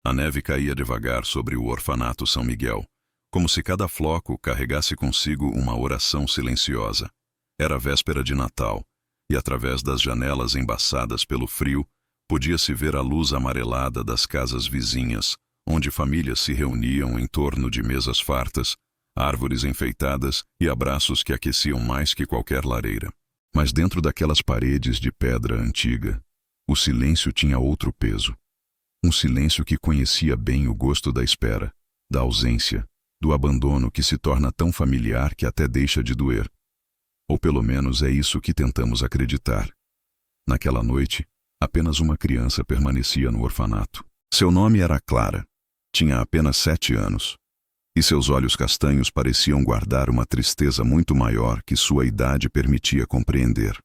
A neve caía devagar sobre o orfanato São Miguel, como se cada floco carregasse consigo uma oração silenciosa. Era véspera de Natal, e através das janelas embaçadas pelo frio, podia-se ver a luz amarelada das casas vizinhas, onde famílias se reuniam em torno de mesas fartas, árvores enfeitadas e abraços que aqueciam mais que qualquer lareira. Mas dentro daquelas paredes de pedra antiga, o silêncio tinha outro peso. Um silêncio que conhecia bem o gosto da espera, da ausência, do abandono que se torna tão familiar que até deixa de doer. Ou pelo menos é isso que tentamos acreditar. Naquela noite, apenas uma criança permanecia no orfanato. Seu nome era Clara. Tinha apenas 7 anos. E seus olhos castanhos pareciam guardar uma tristeza muito maior que sua idade permitia compreender.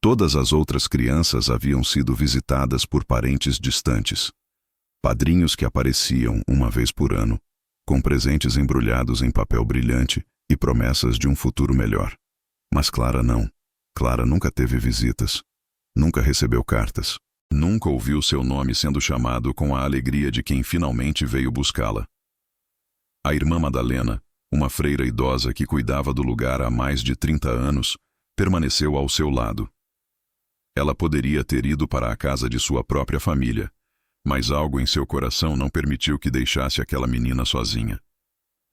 Todas as outras crianças haviam sido visitadas por parentes distantes. Padrinhos que apareciam uma vez por ano, com presentes embrulhados em papel brilhante e promessas de um futuro melhor. Mas Clara não. Clara nunca teve visitas. Nunca recebeu cartas. Nunca ouviu seu nome sendo chamado com a alegria de quem finalmente veio buscá-la. A irmã Madalena, uma freira idosa que cuidava do lugar há mais de 30 anos, permaneceu ao seu lado. Ela poderia ter ido para a casa de sua própria família, mas algo em seu coração não permitiu que deixasse aquela menina sozinha.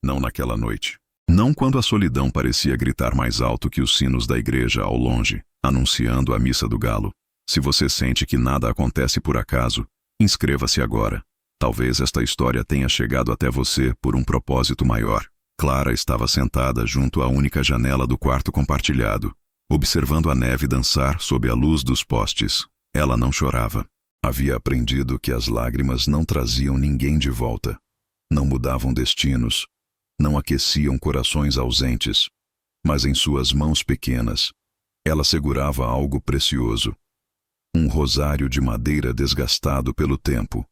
Não naquela noite. Não quando a solidão parecia gritar mais alto que os sinos da igreja ao longe, anunciando a missa do galo. Se você sente que nada acontece por acaso, inscreva-se agora. Talvez esta história tenha chegado até você por um propósito maior. Clara estava sentada junto à única janela do quarto compartilhado, observando a neve dançar sob a luz dos postes. Ela não chorava. Havia aprendido que as lágrimas não traziam ninguém de volta. Não mudavam destinos. Não aqueciam corações ausentes. Mas em suas mãos pequenas, ela segurava algo precioso. Um rosário de madeira desgastado pelo tempo.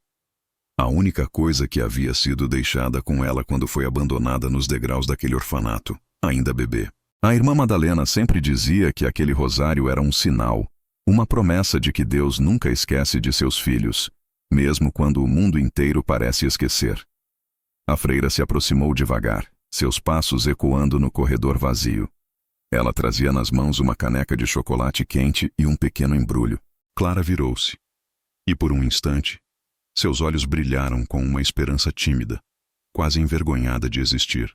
A única coisa que havia sido deixada com ela quando foi abandonada nos degraus daquele orfanato, ainda bebê. A irmã Madalena sempre dizia que aquele rosário era um sinal, uma promessa de que Deus nunca esquece de seus filhos, mesmo quando o mundo inteiro parece esquecer. A freira se aproximou devagar, seus passos ecoando no corredor vazio. Ela trazia nas mãos uma caneca de chocolate quente e um pequeno embrulho. Clara virou-se. E por um instante, seus olhos brilharam com uma esperança tímida, quase envergonhada de existir.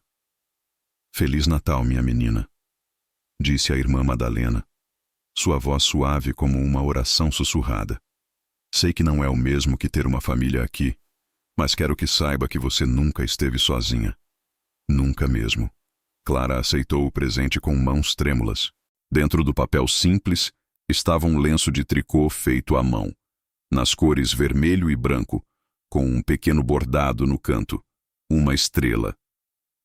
Feliz Natal, minha menina, disse a irmã Madalena, sua voz suave como uma oração sussurrada. Sei que não é o mesmo que ter uma família aqui, mas quero que saiba que você nunca esteve sozinha. Nunca mesmo. Clara aceitou o presente com mãos trêmulas. Dentro do papel simples, estava um lenço de tricô feito à mão, nas cores vermelho e branco, com um pequeno bordado no canto, uma estrela.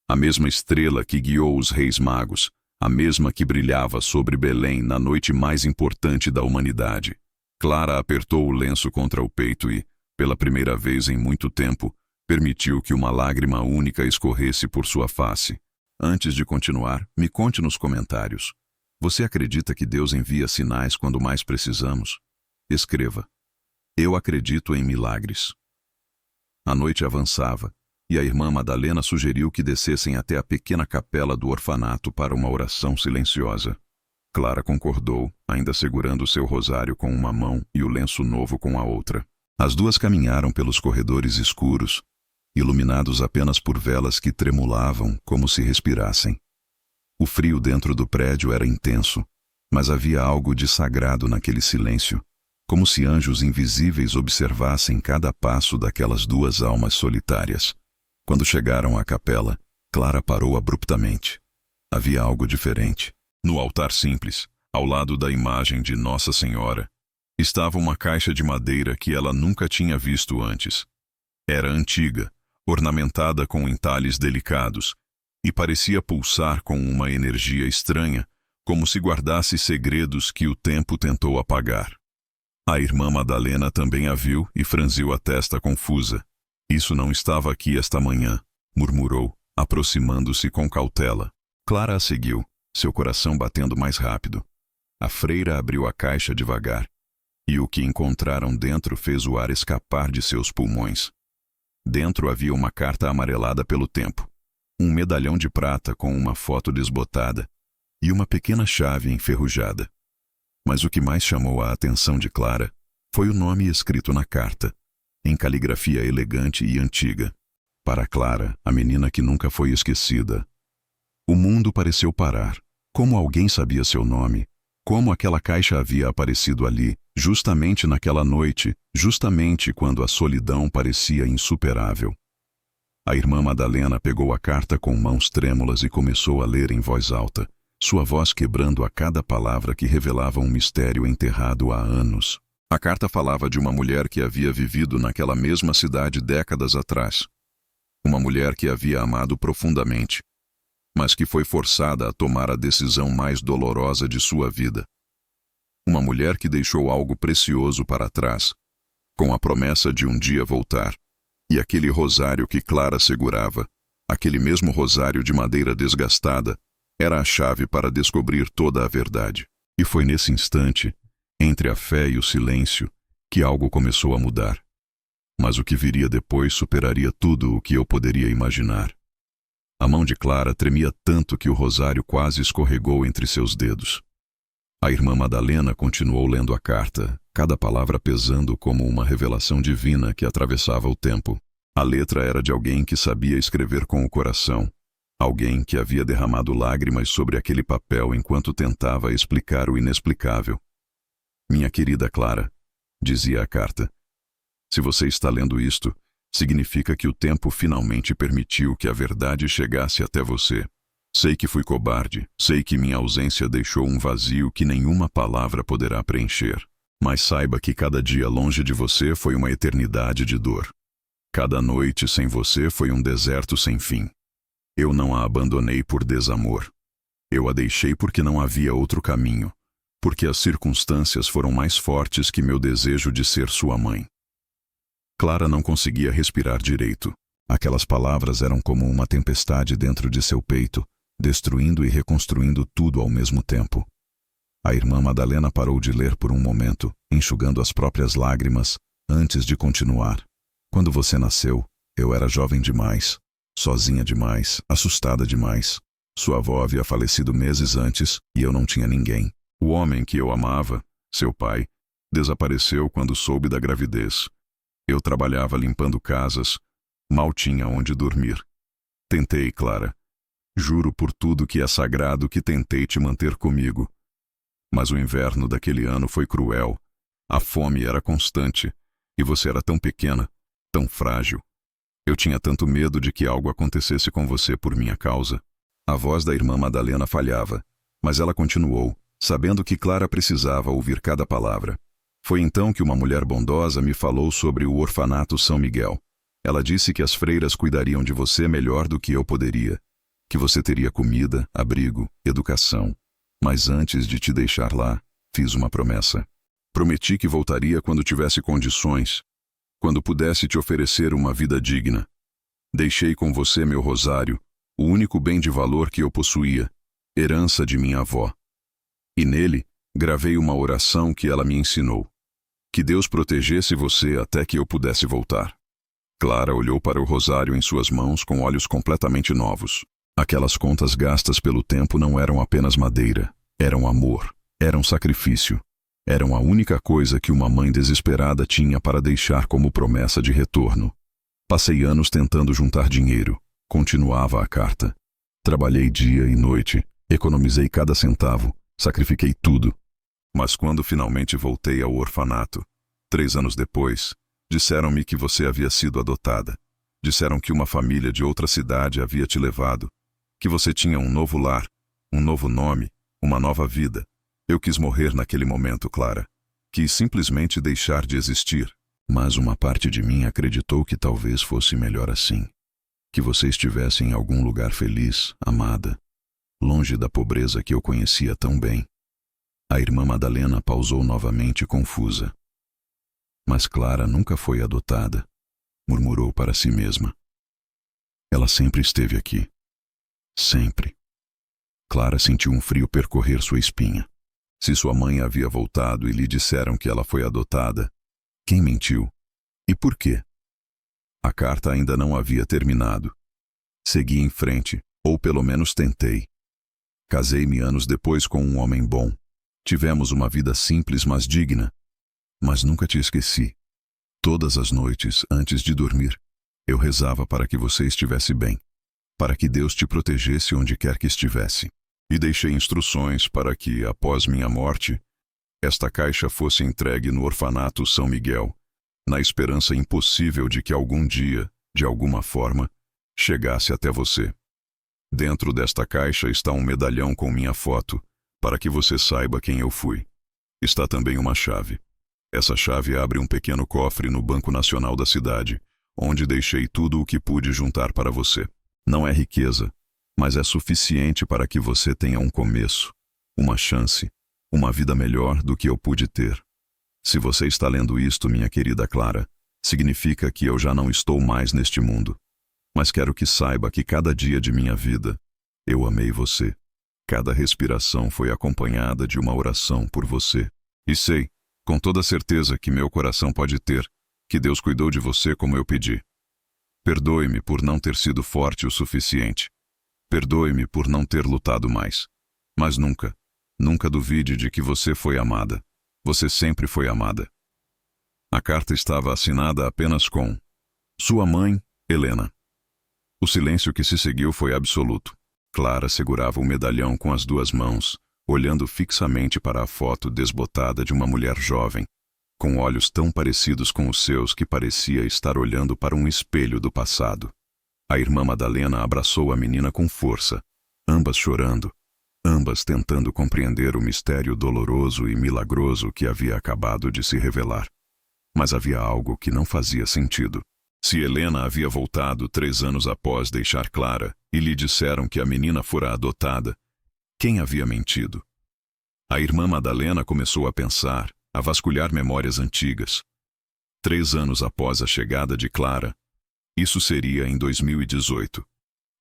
A mesma estrela que guiou os Reis Magos, a mesma que brilhava sobre Belém na noite mais importante da humanidade. Clara apertou o lenço contra o peito e, pela primeira vez em muito tempo, permitiu que uma lágrima única escorresse por sua face. Antes de continuar, me conte nos comentários. Você acredita que Deus envia sinais quando mais precisamos? Escreva. Eu acredito em milagres. A noite avançava, e a irmã Madalena sugeriu que descessem até a pequena capela do orfanato para uma oração silenciosa. Clara concordou, ainda segurando seu rosário com uma mão e o lenço novo com a outra. As duas caminharam pelos corredores escuros, iluminados apenas por velas que tremulavam como se respirassem. O frio dentro do prédio era intenso, mas havia algo de sagrado naquele silêncio, como se anjos invisíveis observassem cada passo daquelas duas almas solitárias. Quando chegaram à capela, Clara parou abruptamente. Havia algo diferente. No altar simples, ao lado da imagem de Nossa Senhora, estava uma caixa de madeira que ela nunca tinha visto antes. Era antiga, ornamentada com entalhes delicados, e parecia pulsar com uma energia estranha, como se guardasse segredos que o tempo tentou apagar. A irmã Madalena também a viu e franziu a testa confusa. Isso não estava aqui esta manhã, murmurou, aproximando-se com cautela. Clara a seguiu, seu coração batendo mais rápido. A freira abriu a caixa devagar, e o que encontraram dentro fez o ar escapar de seus pulmões. Dentro havia uma carta amarelada pelo tempo, um medalhão de prata com uma foto desbotada e uma pequena chave enferrujada. Mas o que mais chamou a atenção de Clara foi o nome escrito na carta, em caligrafia elegante e antiga. Para Clara, a menina que nunca foi esquecida. O mundo pareceu parar. Como alguém sabia seu nome? Como aquela caixa havia aparecido ali, justamente naquela noite, justamente quando a solidão parecia insuperável? A irmã Madalena pegou a carta com mãos trêmulas e começou a ler em voz alta, sua voz quebrando a cada palavra que revelava um mistério enterrado há anos. A carta falava de uma mulher que havia vivido naquela mesma cidade décadas atrás. Uma mulher que havia amado profundamente, mas que foi forçada a tomar a decisão mais dolorosa de sua vida. Uma mulher que deixou algo precioso para trás, com a promessa de um dia voltar. E aquele rosário que Clara segurava, aquele mesmo rosário de madeira desgastada, era a chave para descobrir toda a verdade. E foi nesse instante, entre a fé e o silêncio, que algo começou a mudar. Mas o que viria depois superaria tudo o que eu poderia imaginar. A mão de Clara tremia tanto que o rosário quase escorregou entre seus dedos. A irmã Madalena continuou lendo a carta, cada palavra pesando como uma revelação divina que atravessava o tempo. A letra era de alguém que sabia escrever com o coração, alguém que havia derramado lágrimas sobre aquele papel enquanto tentava explicar o inexplicável. Minha querida Clara, dizia a carta, se você está lendo isto, significa que o tempo finalmente permitiu que a verdade chegasse até você. Sei que fui cobarde, sei que minha ausência deixou um vazio que nenhuma palavra poderá preencher. Mas saiba que cada dia longe de você foi uma eternidade de dor. Cada noite sem você foi um deserto sem fim. Eu não a abandonei por desamor. Eu a deixei porque não havia outro caminho, porque as circunstâncias foram mais fortes que meu desejo de ser sua mãe. Clara não conseguia respirar direito. Aquelas palavras eram como uma tempestade dentro de seu peito, destruindo e reconstruindo tudo ao mesmo tempo. A irmã Madalena parou de ler por um momento, enxugando as próprias lágrimas, antes de continuar. Quando você nasceu, eu era jovem demais, sozinha demais, assustada demais. Sua avó havia falecido meses antes e eu não tinha ninguém. O homem que eu amava, seu pai, desapareceu quando soube da gravidez. Eu trabalhava limpando casas, mal tinha onde dormir. Tentei, Clara. Juro por tudo que é sagrado que tentei te manter comigo. Mas o inverno daquele ano foi cruel. A fome era constante. E você era tão pequena, tão frágil. Eu tinha tanto medo de que algo acontecesse com você por minha causa. A voz da irmã Madalena falhava, mas ela continuou, sabendo que Clara precisava ouvir cada palavra. Foi então que uma mulher bondosa me falou sobre o orfanato São Miguel. Ela disse que as freiras cuidariam de você melhor do que eu poderia, que você teria comida, abrigo, educação. Mas antes de te deixar lá, fiz uma promessa. Prometi que voltaria quando tivesse condições, quando pudesse te oferecer uma vida digna. Deixei com você meu rosário, o único bem de valor que eu possuía, herança de minha avó. E nele, gravei uma oração que ela me ensinou. Que Deus protegesse você até que eu pudesse voltar. Clara olhou para o rosário em suas mãos com olhos completamente novos. Aquelas contas gastas pelo tempo não eram apenas madeira, eram amor, eram sacrifício. Eram a única coisa que uma mãe desesperada tinha para deixar como promessa de retorno. Passei anos tentando juntar dinheiro, continuava a carta. Trabalhei dia e noite, economizei cada centavo, sacrifiquei tudo. Mas quando finalmente voltei ao orfanato, 3 anos depois, disseram-me que você havia sido adotada. Disseram que uma família de outra cidade havia te levado, que você tinha um novo lar, um novo nome, uma nova vida. Eu quis morrer naquele momento, Clara. Quis simplesmente deixar de existir. Mas uma parte de mim acreditou que talvez fosse melhor assim. Que você estivesse em algum lugar feliz, amada, longe da pobreza que eu conhecia tão bem. A irmã Madalena pausou novamente confusa. Mas Clara nunca foi adotada, murmurou para si mesma. Ela sempre esteve aqui. Sempre. Clara sentiu um frio percorrer sua espinha. Se sua mãe havia voltado e lhe disseram que ela foi adotada, quem mentiu? E por quê? A carta ainda não havia terminado. Segui em frente, ou pelo menos tentei. Casei-me anos depois com um homem bom. Tivemos uma vida simples, mas digna. Mas nunca te esqueci. Todas as noites, antes de dormir, eu rezava para que você estivesse bem, para que Deus te protegesse onde quer que estivesse. E deixei instruções para que, após minha morte, esta caixa fosse entregue no orfanato São Miguel, na esperança impossível de que algum dia, de alguma forma, chegasse até você. Dentro desta caixa está um medalhão com minha foto, para que você saiba quem eu fui. Está também uma chave. Essa chave abre um pequeno cofre no Banco Nacional da cidade, onde deixei tudo o que pude juntar para você. Não é riqueza, mas é suficiente para que você tenha um começo, uma chance, uma vida melhor do que eu pude ter. Se você está lendo isto, minha querida Clara, significa que eu já não estou mais neste mundo. Mas quero que saiba que cada dia de minha vida, eu amei você. Cada respiração foi acompanhada de uma oração por você. E sei, com toda certeza que meu coração pode ter, que Deus cuidou de você como eu pedi. Perdoe-me por não ter sido forte o suficiente. Perdoe-me por não ter lutado mais. Mas nunca, nunca duvide de que você foi amada. Você sempre foi amada. A carta estava assinada apenas com sua mãe, Helena. O silêncio que se seguiu foi absoluto. Clara segurava o medalhão com as duas mãos, olhando fixamente para a foto desbotada de uma mulher jovem, com olhos tão parecidos com os seus que parecia estar olhando para um espelho do passado. A irmã Madalena abraçou a menina com força, ambas chorando, ambas tentando compreender o mistério doloroso e milagroso que havia acabado de se revelar. Mas havia algo que não fazia sentido. Se Helena havia voltado 3 anos após deixar Clara e lhe disseram que a menina fora adotada, quem havia mentido? A irmã Madalena começou a pensar, a vasculhar memórias antigas. 3 anos após a chegada de Clara, isso seria em 2018.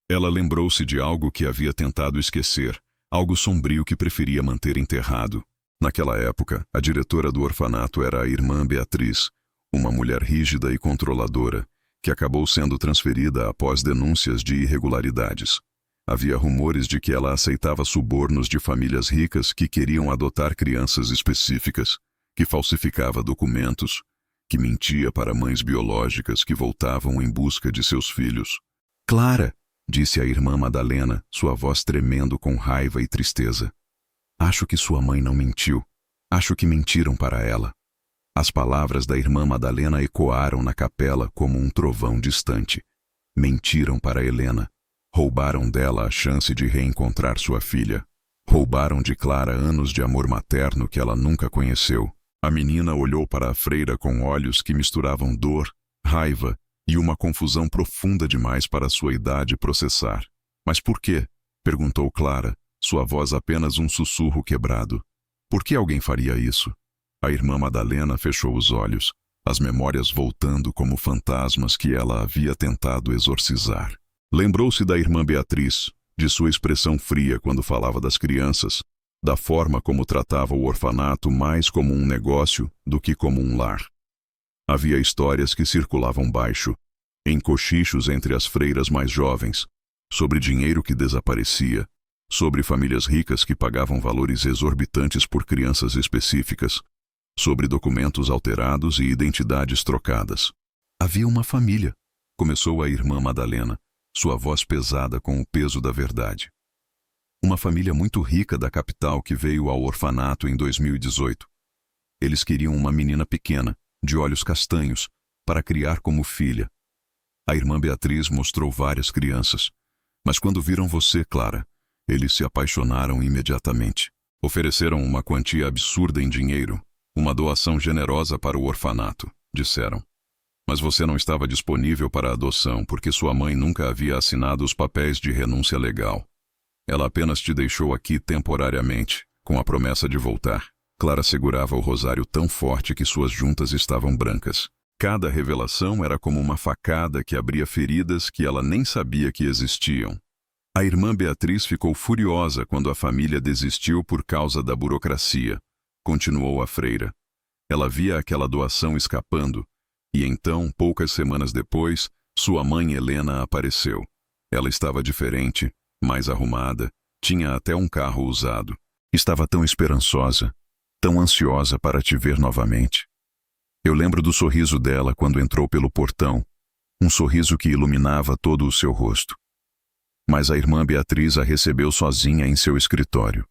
Ela lembrou-se de algo que havia tentado esquecer, algo sombrio que preferia manter enterrado. Naquela época, a diretora do orfanato era a irmã Beatriz, uma mulher rígida e controladora, que acabou sendo transferida após denúncias de irregularidades. Havia rumores de que ela aceitava subornos de famílias ricas que queriam adotar crianças específicas, que falsificava documentos, que mentia para mães biológicas que voltavam em busca de seus filhos. Clara, disse a irmã Madalena, sua voz tremendo com raiva e tristeza. Acho que sua mãe não mentiu. Acho que mentiram para ela. As palavras da irmã Madalena ecoaram na capela como um trovão distante. Mentiram para Helena. Roubaram dela a chance de reencontrar sua filha. Roubaram de Clara anos de amor materno que ela nunca conheceu. A menina olhou para a freira com olhos que misturavam dor, raiva e uma confusão profunda demais para sua idade processar. Mas por quê? Perguntou Clara, sua voz apenas um sussurro quebrado. Por que alguém faria isso? A irmã Madalena fechou os olhos, as memórias voltando como fantasmas que ela havia tentado exorcizar. Lembrou-se da irmã Beatriz, de sua expressão fria quando falava das crianças, da forma como tratava o orfanato mais como um negócio do que como um lar. Havia histórias que circulavam baixo, em cochichos entre as freiras mais jovens, sobre dinheiro que desaparecia, sobre famílias ricas que pagavam valores exorbitantes por crianças específicas, sobre documentos alterados e identidades trocadas. Havia uma família, começou a irmã Madalena, sua voz pesada com o peso da verdade. Uma família muito rica da capital que veio ao orfanato em 2018. Eles queriam uma menina pequena, de olhos castanhos, para criar como filha. A irmã Beatriz mostrou várias crianças, mas quando viram você, Clara, eles se apaixonaram imediatamente. Ofereceram uma quantia absurda em dinheiro, uma doação generosa para o orfanato, disseram. Mas você não estava disponível para a adoção porque sua mãe nunca havia assinado os papéis de renúncia legal. Ela apenas te deixou aqui temporariamente, com a promessa de voltar. Clara segurava o rosário tão forte que suas juntas estavam brancas. Cada revelação era como uma facada que abria feridas que ela nem sabia que existiam. A irmã Beatriz ficou furiosa quando a família desistiu por causa da burocracia, continuou a freira. Ela via aquela doação escapando, E então, poucas semanas depois, sua mãe Helena apareceu. Ela estava diferente, mais arrumada, tinha até um carro usado. Estava tão esperançosa, tão ansiosa para te ver novamente. Eu lembro do sorriso dela quando entrou pelo portão, um sorriso que iluminava todo o seu rosto. Mas a irmã Beatriz a recebeu sozinha em seu escritório.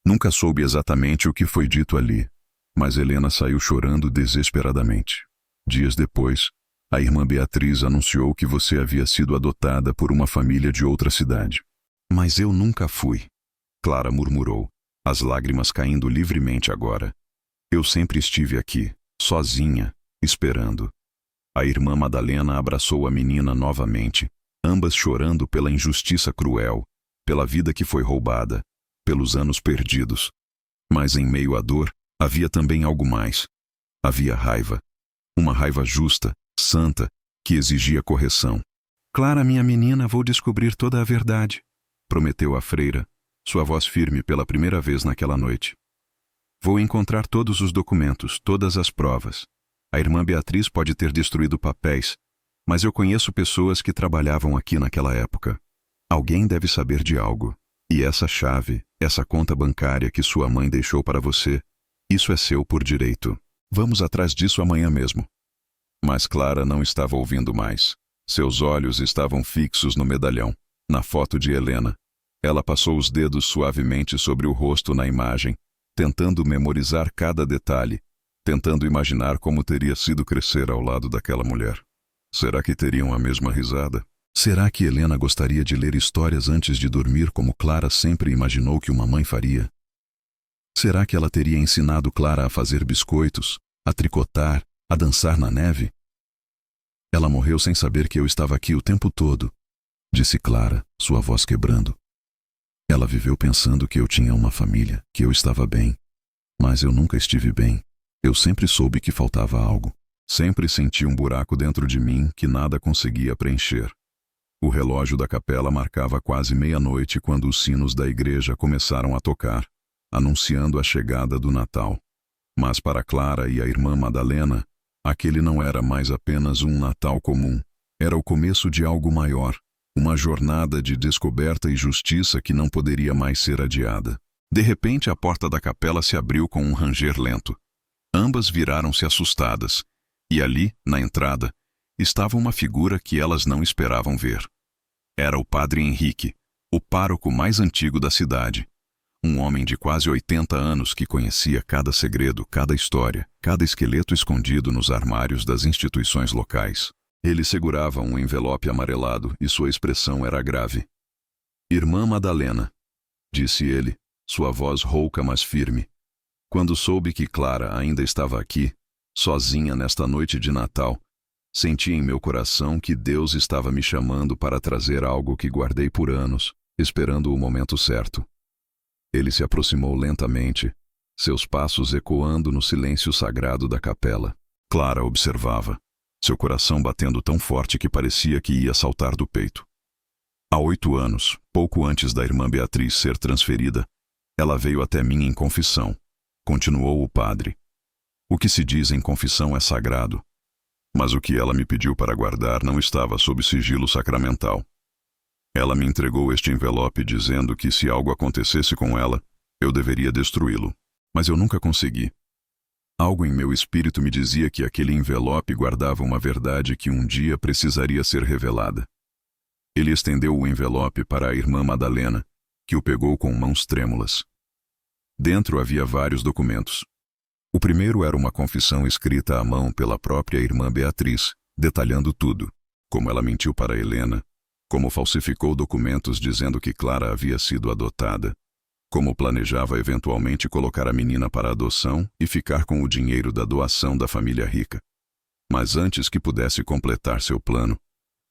Nunca soube exatamente o que foi dito ali, mas Helena saiu chorando desesperadamente. Dias depois, a irmã Beatriz anunciou que você havia sido adotada por uma família de outra cidade. Mas eu nunca fui, Clara murmurou, as lágrimas caindo livremente agora. Eu sempre estive aqui, sozinha, esperando. A irmã Madalena abraçou a menina novamente, ambas chorando pela injustiça cruel, pela vida que foi roubada, pelos anos perdidos. Mas em meio à dor, havia também algo mais. Havia raiva. Uma raiva justa, santa, que exigia correção. Clara, minha menina, vou descobrir toda a verdade, prometeu a freira, sua voz firme pela primeira vez naquela noite. Vou encontrar todos os documentos, todas as provas. A irmã Beatriz pode ter destruído papéis, mas eu conheço pessoas que trabalhavam aqui naquela época. Alguém deve saber de algo. E essa chave, essa conta bancária que sua mãe deixou para você, isso é seu por direito. Vamos atrás disso amanhã mesmo. Mas Clara não estava ouvindo mais. Seus olhos estavam fixos no medalhão, na foto de Helena. Ela passou os dedos suavemente sobre o rosto na imagem, tentando memorizar cada detalhe, tentando imaginar como teria sido crescer ao lado daquela mulher. Será que teriam a mesma risada? Será que Helena gostaria de ler histórias antes de dormir como Clara sempre imaginou que uma mãe faria? Será que ela teria ensinado Clara a fazer biscoitos, a tricotar, a dançar na neve? Ela morreu sem saber que eu estava aqui o tempo todo, disse Clara, sua voz quebrando. Ela viveu pensando que eu tinha uma família, que eu estava bem. Mas eu nunca estive bem. Eu sempre soube que faltava algo. Sempre senti um buraco dentro de mim que nada conseguia preencher. O relógio da capela marcava quase meia-noite quando os sinos da igreja começaram a tocar, anunciando a chegada do Natal. Mas para Clara e a irmã Madalena, aquele não era mais apenas um Natal comum. Era o começo de algo maior, uma jornada de descoberta e justiça que não poderia mais ser adiada. De repente, a porta da capela se abriu com um ranger lento. Ambas viraram-se assustadas, e ali, na entrada, estava uma figura que elas não esperavam ver. Era o padre Henrique, o pároco mais antigo da cidade. Um homem de quase 80 anos que conhecia cada segredo, cada história, cada esqueleto escondido nos armários das instituições locais. Ele segurava um envelope amarelado e sua expressão era grave. Irmã Madalena, disse ele, sua voz rouca mas firme. Quando soube que Clara ainda estava aqui, sozinha nesta noite de Natal, senti em meu coração que Deus estava me chamando para trazer algo que guardei por anos, esperando o momento certo. Ele se aproximou lentamente, seus passos ecoando no silêncio sagrado da capela. Clara observava, seu coração batendo tão forte que parecia que ia saltar do peito. Há 8 anos, pouco antes da irmã Beatriz ser transferida, ela veio até mim em confissão, continuou o padre. O que se diz em confissão é sagrado, mas o que ela me pediu para guardar não estava sob sigilo sacramental. Ela me entregou este envelope dizendo que se algo acontecesse com ela, eu deveria destruí-lo, mas eu nunca consegui. Algo em meu espírito me dizia que aquele envelope guardava uma verdade que um dia precisaria ser revelada. Ele estendeu o envelope para a irmã Madalena, que o pegou com mãos trêmulas. Dentro havia vários documentos. O primeiro era uma confissão escrita à mão pela própria irmã Beatriz, detalhando tudo, como ela mentiu para Helena, como falsificou documentos dizendo que Clara havia sido adotada, como planejava eventualmente colocar a menina para adoção e ficar com o dinheiro da doação da família rica. Mas antes que pudesse completar seu plano,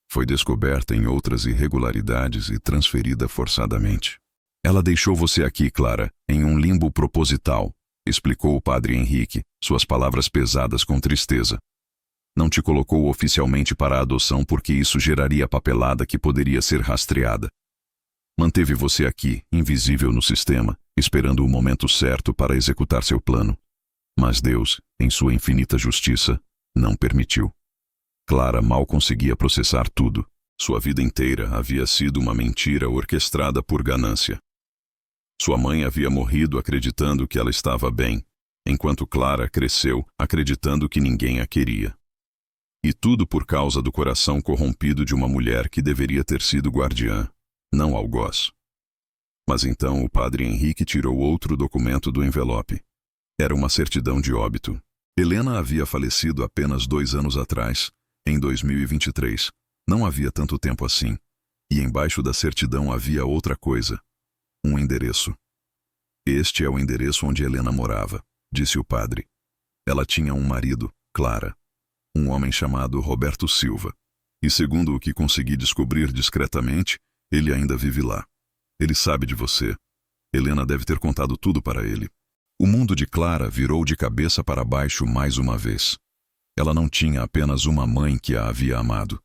foi descoberta em outras irregularidades e transferida forçadamente. Ela deixou você aqui, Clara, em um limbo proposital, explicou o padre Henrique, suas palavras pesadas com tristeza. Não te colocou oficialmente para a adoção porque isso geraria papelada que poderia ser rastreada. Manteve você aqui, invisível no sistema, esperando o momento certo para executar seu plano. Mas Deus, em sua infinita justiça, não permitiu. Clara mal conseguia processar tudo. Sua vida inteira havia sido uma mentira orquestrada por ganância. Sua mãe havia morrido acreditando que ela estava bem, enquanto Clara cresceu acreditando que ninguém a queria. E tudo por causa do coração corrompido de uma mulher que deveria ter sido guardiã, não algoz. Mas então o padre Henrique tirou outro documento do envelope. Era uma certidão de óbito. Helena havia falecido apenas 2 anos atrás, em 2023. Não havia tanto tempo assim. E embaixo da certidão havia outra coisa. Um endereço. Este é o endereço onde Helena morava, disse o padre. Ela tinha um marido, Clara. Um homem chamado Roberto Silva. E segundo o que consegui descobrir discretamente, ele ainda vive lá. Ele sabe de você. Helena deve ter contado tudo para ele. O mundo de Clara virou de cabeça para baixo mais uma vez. Ela não tinha apenas uma mãe que a havia amado.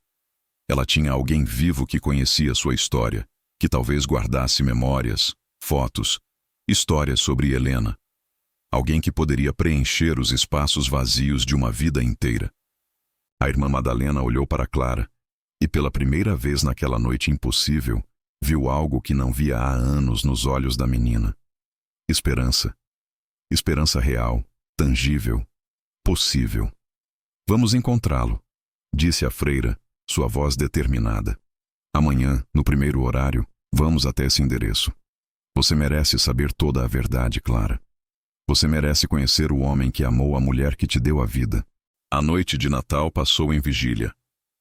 Ela tinha alguém vivo que conhecia sua história, que talvez guardasse memórias, fotos, histórias sobre Helena. Alguém que poderia preencher os espaços vazios de uma vida inteira. A irmã Madalena olhou para Clara e, pela primeira vez naquela noite impossível, viu algo que não via há anos nos olhos da menina. Esperança. Esperança real, tangível, possível. Vamos encontrá-lo, disse a freira, sua voz determinada. Amanhã, no primeiro horário, vamos até esse endereço. Você merece saber toda a verdade, Clara. Você merece conhecer o homem que amou a mulher que te deu a vida. A noite de Natal passou em vigília.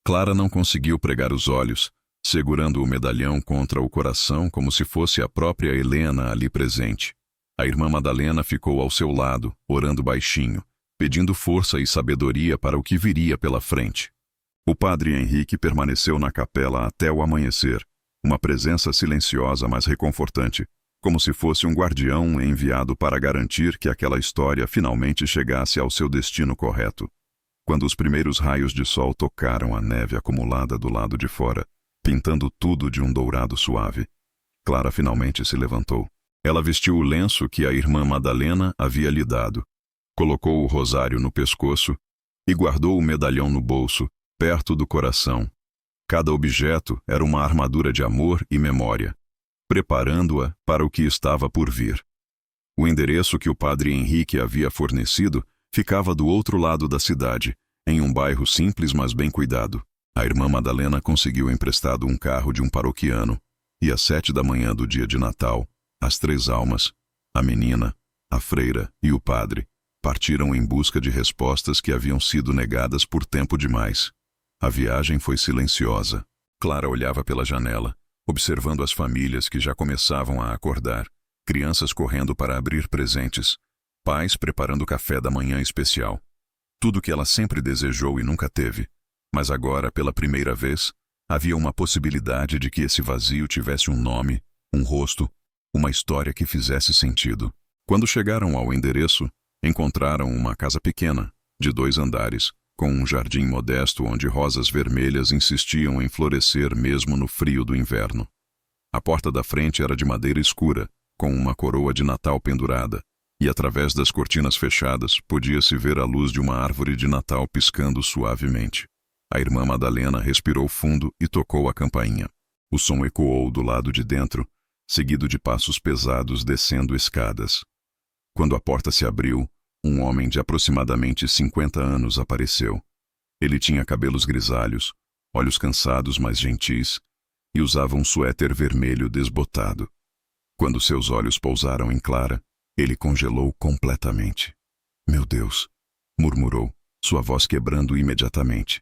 Clara não conseguiu pregar os olhos, segurando o medalhão contra o coração como se fosse a própria Helena ali presente. A irmã Madalena ficou ao seu lado, orando baixinho, pedindo força e sabedoria para o que viria pela frente. O padre Henrique permaneceu na capela até o amanhecer, uma presença silenciosa mas reconfortante, como se fosse um guardião enviado para garantir que aquela história finalmente chegasse ao seu destino correto. Quando os primeiros raios de sol tocaram a neve acumulada do lado de fora, pintando tudo de um dourado suave, Clara finalmente se levantou. Ela vestiu o lenço que a irmã Madalena havia lhe dado, colocou o rosário no pescoço e guardou o medalhão no bolso, perto do coração. Cada objeto era uma armadura de amor e memória, preparando-a para o que estava por vir. O endereço que o padre Henrique havia fornecido ficava do outro lado da cidade, em um bairro simples mas bem cuidado. A irmã Madalena conseguiu emprestado um carro de um paroquiano, e às 7 da manhã do dia de Natal, as 3 almas, a menina, a freira e o padre, partiram em busca de respostas que haviam sido negadas por tempo demais. A viagem foi silenciosa. Clara olhava pela janela, observando as famílias que já começavam a acordar, crianças correndo para abrir presentes, pais preparando café da manhã especial. Tudo que ela sempre desejou e nunca teve. Mas agora, pela primeira vez, havia uma possibilidade de que esse vazio tivesse um nome, um rosto, uma história que fizesse sentido. Quando chegaram ao endereço, encontraram uma casa pequena, de 2 andares, com um jardim modesto onde rosas vermelhas insistiam em florescer mesmo no frio do inverno. A porta da frente era de madeira escura, com uma coroa de Natal pendurada, e através das cortinas fechadas podia-se ver a luz de uma árvore de Natal piscando suavemente. A irmã Madalena respirou fundo e tocou a campainha. O som ecoou do lado de dentro, seguido de passos pesados descendo escadas. Quando a porta se abriu, um homem de aproximadamente 50 anos apareceu. Ele tinha cabelos grisalhos, olhos cansados mas gentis, e usava um suéter vermelho desbotado. Quando seus olhos pousaram em Clara, ele congelou completamente. "Meu Deus", murmurou, sua voz quebrando imediatamente.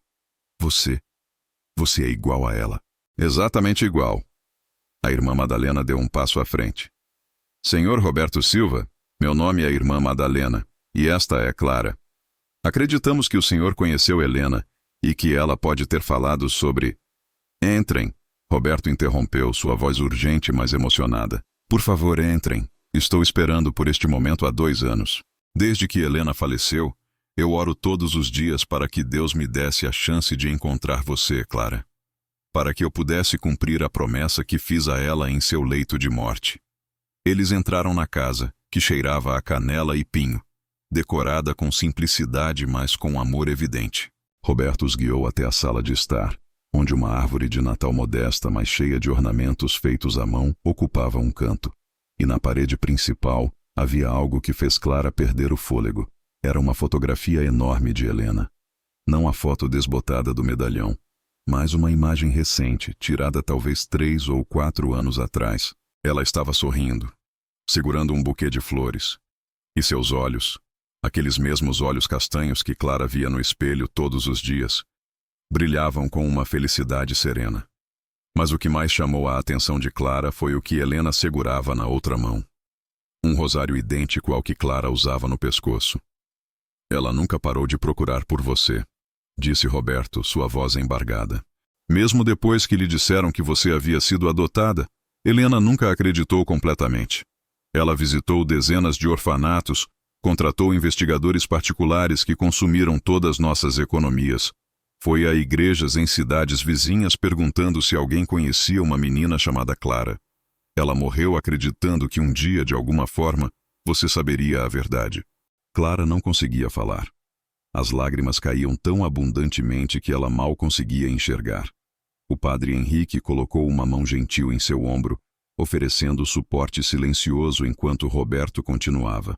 Você é igual a ela." "Exatamente igual." A irmã Madalena deu um passo à frente. "Senhor Roberto Silva, meu nome é irmã Madalena, e esta é Clara. Acreditamos que o senhor conheceu Helena e que ela pode ter falado sobre..." "Entrem." Roberto interrompeu, sua voz urgente mas emocionada. "Por favor, entrem. Estou esperando por este momento há 2 anos. Desde que Helena faleceu, eu oro todos os dias para que Deus me desse a chance de encontrar você, Clara. Para que eu pudesse cumprir a promessa que fiz a ela em seu leito de morte." Eles entraram na casa, que cheirava a canela e pinho, decorada com simplicidade mas com amor evidente. Roberto os guiou até a sala de estar, onde uma árvore de Natal modesta, mas cheia de ornamentos feitos à mão, ocupava um canto. E na parede principal havia algo que fez Clara perder o fôlego. Era uma fotografia enorme de Helena. Não a foto desbotada do medalhão, mas uma imagem recente, tirada talvez 3 ou 4 anos atrás. Ela estava sorrindo, segurando um buquê de flores. E seus olhos, aqueles mesmos olhos castanhos que Clara via no espelho todos os dias, brilhavam com uma felicidade serena. Mas o que mais chamou a atenção de Clara foi o que Helena segurava na outra mão. Um rosário idêntico ao que Clara usava no pescoço. Ela nunca parou de procurar por você, disse Roberto, sua voz embargada. Mesmo depois que lhe disseram que você havia sido adotada, Helena nunca acreditou completamente. Ela visitou dezenas de orfanatos, contratou investigadores particulares que consumiram todas nossas economias. Foi a igrejas em cidades vizinhas perguntando se alguém conhecia uma menina chamada Clara. Ela morreu acreditando que um dia, de alguma forma, você saberia a verdade. Clara não conseguia falar. As lágrimas caíam tão abundantemente que ela mal conseguia enxergar. O padre Henrique colocou uma mão gentil em seu ombro, oferecendo suporte silencioso enquanto Roberto continuava.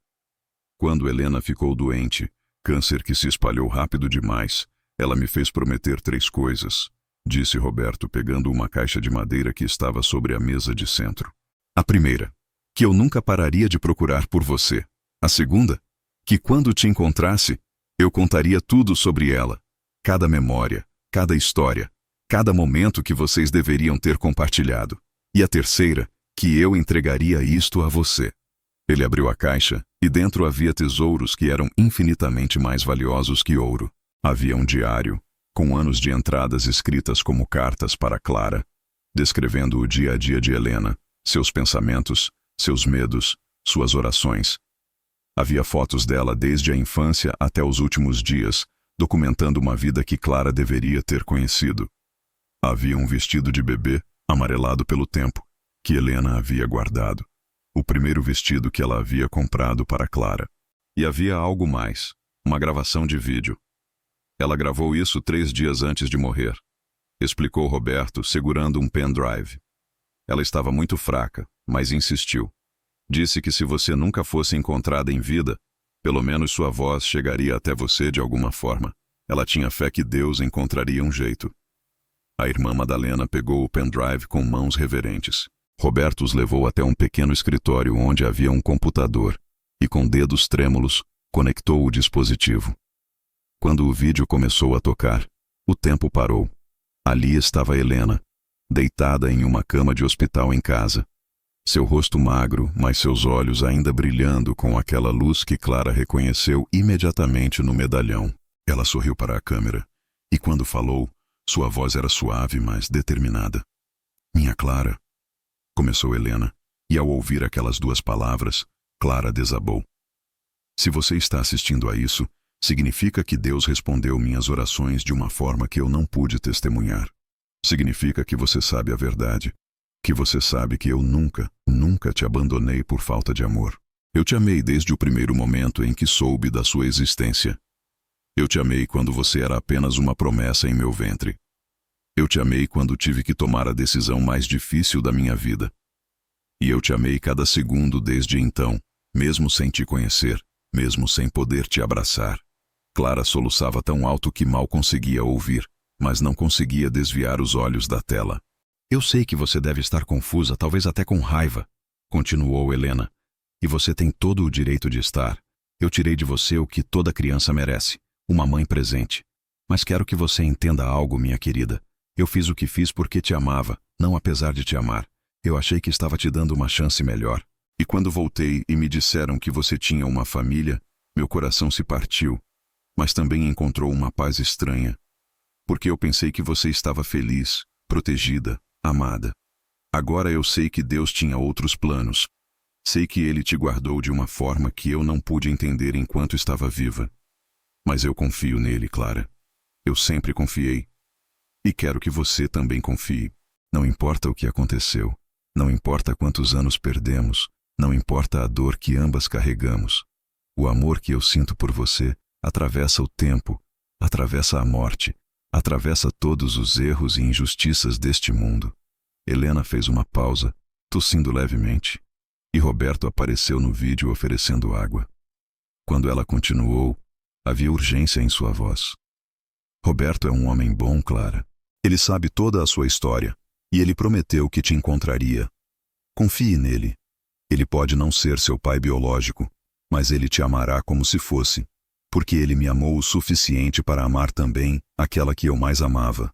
Quando Helena ficou doente, câncer que se espalhou rápido demais, ela me fez prometer 3 coisas, disse Roberto pegando uma caixa de madeira que estava sobre a mesa de centro. A primeira, que eu nunca pararia de procurar por você. A segunda, que quando te encontrasse, eu contaria tudo sobre ela. Cada memória, cada história, cada momento que vocês deveriam ter compartilhado. E a terceira, que eu entregaria isto a você. Ele abriu a caixa, e dentro havia tesouros que eram infinitamente mais valiosos que ouro. Havia um diário, com anos de entradas escritas como cartas para Clara, descrevendo o dia a dia de Helena, seus pensamentos, seus medos, suas orações. Havia fotos dela desde a infância até os últimos dias, documentando uma vida que Clara deveria ter conhecido. Havia um vestido de bebê, amarelado pelo tempo, que Helena havia guardado. O primeiro vestido que ela havia comprado para Clara. E havia algo mais, uma gravação de vídeo. Ela gravou isso 3 dias antes de morrer, explicou Roberto, segurando um pendrive. Ela estava muito fraca, mas insistiu. Disse que se você nunca fosse encontrada em vida, pelo menos sua voz chegaria até você de alguma forma. Ela tinha fé que Deus encontraria um jeito. A irmã Madalena pegou o pendrive com mãos reverentes. Roberto os levou até um pequeno escritório onde havia um computador e, com dedos trêmulos, conectou o dispositivo. Quando o vídeo começou a tocar, o tempo parou. Ali estava Helena, deitada em uma cama de hospital em casa. Seu rosto magro, mas seus olhos ainda brilhando com aquela luz que Clara reconheceu imediatamente no medalhão. Ela sorriu para a câmera, e quando falou, sua voz era suave, mas determinada. Minha Clara, começou Helena, e ao ouvir aquelas 2 palavras, Clara desabou. Se você está assistindo a isso, significa que Deus respondeu minhas orações de uma forma que eu não pude testemunhar. Significa que você sabe a verdade. Que você sabe que eu nunca, nunca te abandonei por falta de amor. Eu te amei desde o primeiro momento em que soube da sua existência. Eu te amei quando você era apenas uma promessa em meu ventre. Eu te amei quando tive que tomar a decisão mais difícil da minha vida. E eu te amei cada segundo desde então, mesmo sem te conhecer, mesmo sem poder te abraçar. Clara soluçava tão alto que mal conseguia ouvir, mas não conseguia desviar os olhos da tela. Eu sei que você deve estar confusa, talvez até com raiva, continuou Helena. E você tem todo o direito de estar. Eu tirei de você o que toda criança merece, uma mãe presente. Mas quero que você entenda algo, minha querida. Eu fiz o que fiz porque te amava, não apesar de te amar. Eu achei que estava te dando uma chance melhor. E quando voltei e me disseram que você tinha uma família, meu coração se partiu, mas também encontrou uma paz estranha. Porque eu pensei que você estava feliz, protegida, amada. Agora eu sei que Deus tinha outros planos. Sei que Ele te guardou de uma forma que eu não pude entender enquanto estava viva. Mas eu confio nele, Clara. Eu sempre confiei. E quero que você também confie. Não importa o que aconteceu. Não importa quantos anos perdemos. Não importa a dor que ambas carregamos. O amor que eu sinto por você atravessa o tempo, atravessa a morte, atravessa todos os erros e injustiças deste mundo. Helena fez uma pausa, tossindo levemente, e Roberto apareceu no vídeo oferecendo água. Quando ela continuou, havia urgência em sua voz. Roberto é um homem bom, Clara. Ele sabe toda a sua história, e ele prometeu que te encontraria. Confie nele. Ele pode não ser seu pai biológico, mas ele te amará como se fosse, porque ele me amou o suficiente para amar também aquela que eu mais amava.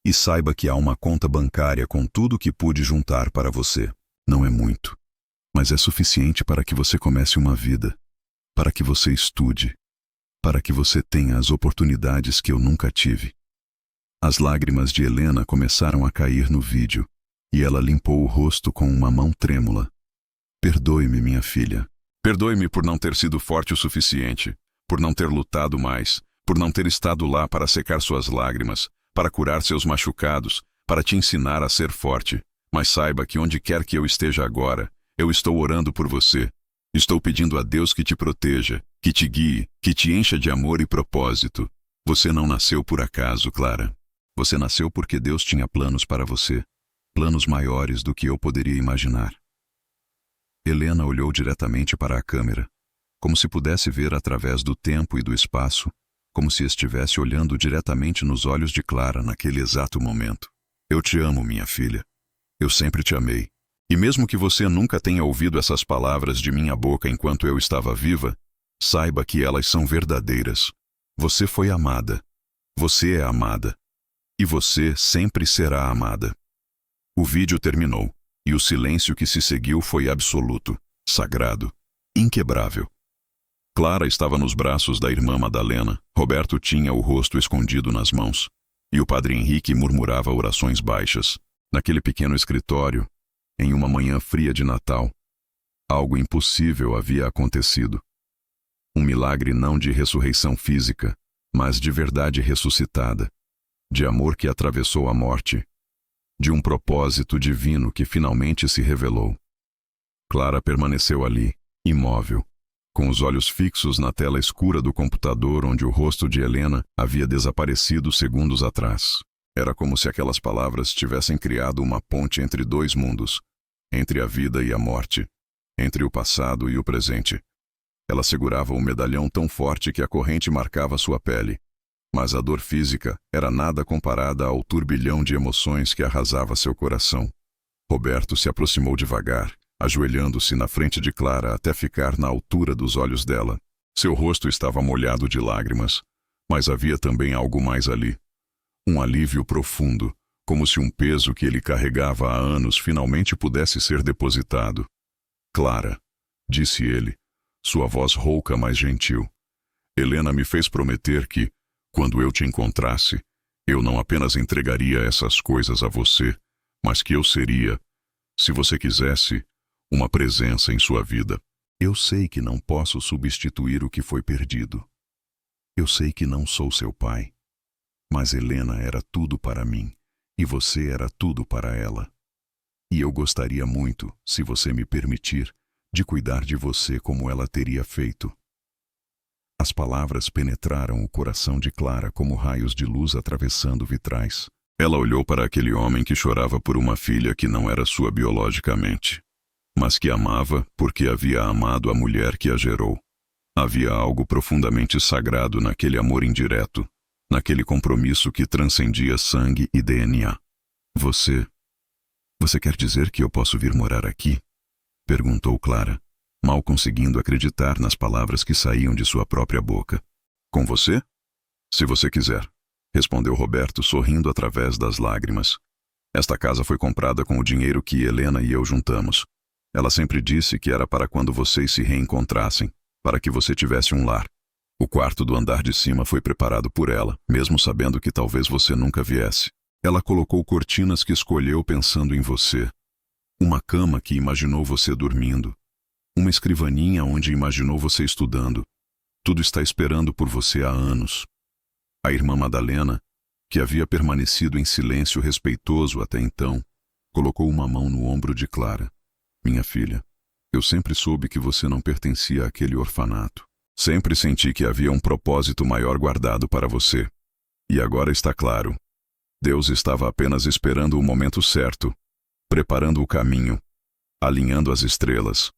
E saiba que há uma conta bancária com tudo que pude juntar para você. Não é muito, mas é suficiente para que você comece uma vida, para que você estude, para que você tenha as oportunidades que eu nunca tive. As lágrimas de Helena começaram a cair no vídeo, e ela limpou o rosto com uma mão trêmula. Perdoe-me, minha filha. Perdoe-me por não ter sido forte o suficiente, por não ter lutado mais, por não ter estado lá para secar suas lágrimas, para curar seus machucados, para te ensinar a ser forte. Mas saiba que onde quer que eu esteja agora, eu estou orando por você. Estou pedindo a Deus que te proteja, que te guie, que te encha de amor e propósito. Você não nasceu por acaso, Clara. Você nasceu porque Deus tinha planos para você, planos maiores do que eu poderia imaginar. Helena olhou diretamente para a câmera, como se pudesse ver através do tempo e do espaço, como se estivesse olhando diretamente nos olhos de Clara naquele exato momento. Eu te amo, minha filha. Eu sempre te amei. E mesmo que você nunca tenha ouvido essas palavras de minha boca enquanto eu estava viva, saiba que elas são verdadeiras. Você foi amada. Você é amada. E você sempre será amada. O vídeo terminou, e o silêncio que se seguiu foi absoluto, sagrado, inquebrável. Clara estava nos braços da irmã Madalena, Roberto tinha o rosto escondido nas mãos, e o padre Henrique murmurava orações baixas. Naquele pequeno escritório, em uma manhã fria de Natal, algo impossível havia acontecido. Um milagre não de ressurreição física, mas de verdade ressuscitada, de amor que atravessou a morte, de um propósito divino que finalmente se revelou. Clara permaneceu ali, imóvel, com os olhos fixos na tela escura do computador onde o rosto de Helena havia desaparecido segundos atrás. Era como se aquelas palavras tivessem criado uma ponte entre dois mundos, entre a vida e a morte, entre o passado e o presente. Ela segurava o medalhão tão forte que a corrente marcava sua pele, mas a dor física era nada comparada ao turbilhão de emoções que arrasava seu coração. Roberto se aproximou devagar, ajoelhando-se na frente de Clara até ficar na altura dos olhos dela. Seu rosto estava molhado de lágrimas, mas havia também algo mais ali. Um alívio profundo, como se um peso que ele carregava há anos finalmente pudesse ser depositado. Clara, disse ele, sua voz rouca mas gentil. Helena me fez prometer que, quando eu te encontrasse, eu não apenas entregaria essas coisas a você, mas que eu seria, se você quisesse, uma presença em sua vida. Eu sei que não posso substituir o que foi perdido. Eu sei que não sou seu pai. Mas Helena era tudo para mim, e você era tudo para ela. E eu gostaria muito, se você me permitir, de cuidar de você como ela teria feito. As palavras penetraram o coração de Clara como raios de luz atravessando vitrais. Ela olhou para aquele homem que chorava por uma filha que não era sua biologicamente, mas que amava porque havia amado a mulher que a gerou. Havia algo profundamente sagrado naquele amor indireto, naquele compromisso que transcendia sangue e DNA. Você quer dizer que eu posso vir morar aqui? Perguntou Clara, mal conseguindo acreditar nas palavras que saíam de sua própria boca. Com você? Se você quiser, respondeu Roberto sorrindo através das lágrimas. Esta casa foi comprada com o dinheiro que Helena e eu juntamos. Ela sempre disse que era para quando vocês se reencontrassem, para que você tivesse um lar. O quarto do andar de cima foi preparado por ela, mesmo sabendo que talvez você nunca viesse. Ela colocou cortinas que escolheu pensando em você. Uma cama que imaginou você dormindo. Uma escrivaninha onde imaginou você estudando. Tudo está esperando por você há anos. A irmã Madalena, que havia permanecido em silêncio respeitoso até então, colocou uma mão no ombro de Clara. Minha filha, eu sempre soube que você não pertencia àquele orfanato. Sempre senti que havia um propósito maior guardado para você. E agora está claro. Deus estava apenas esperando o momento certo, preparando o caminho, alinhando as estrelas.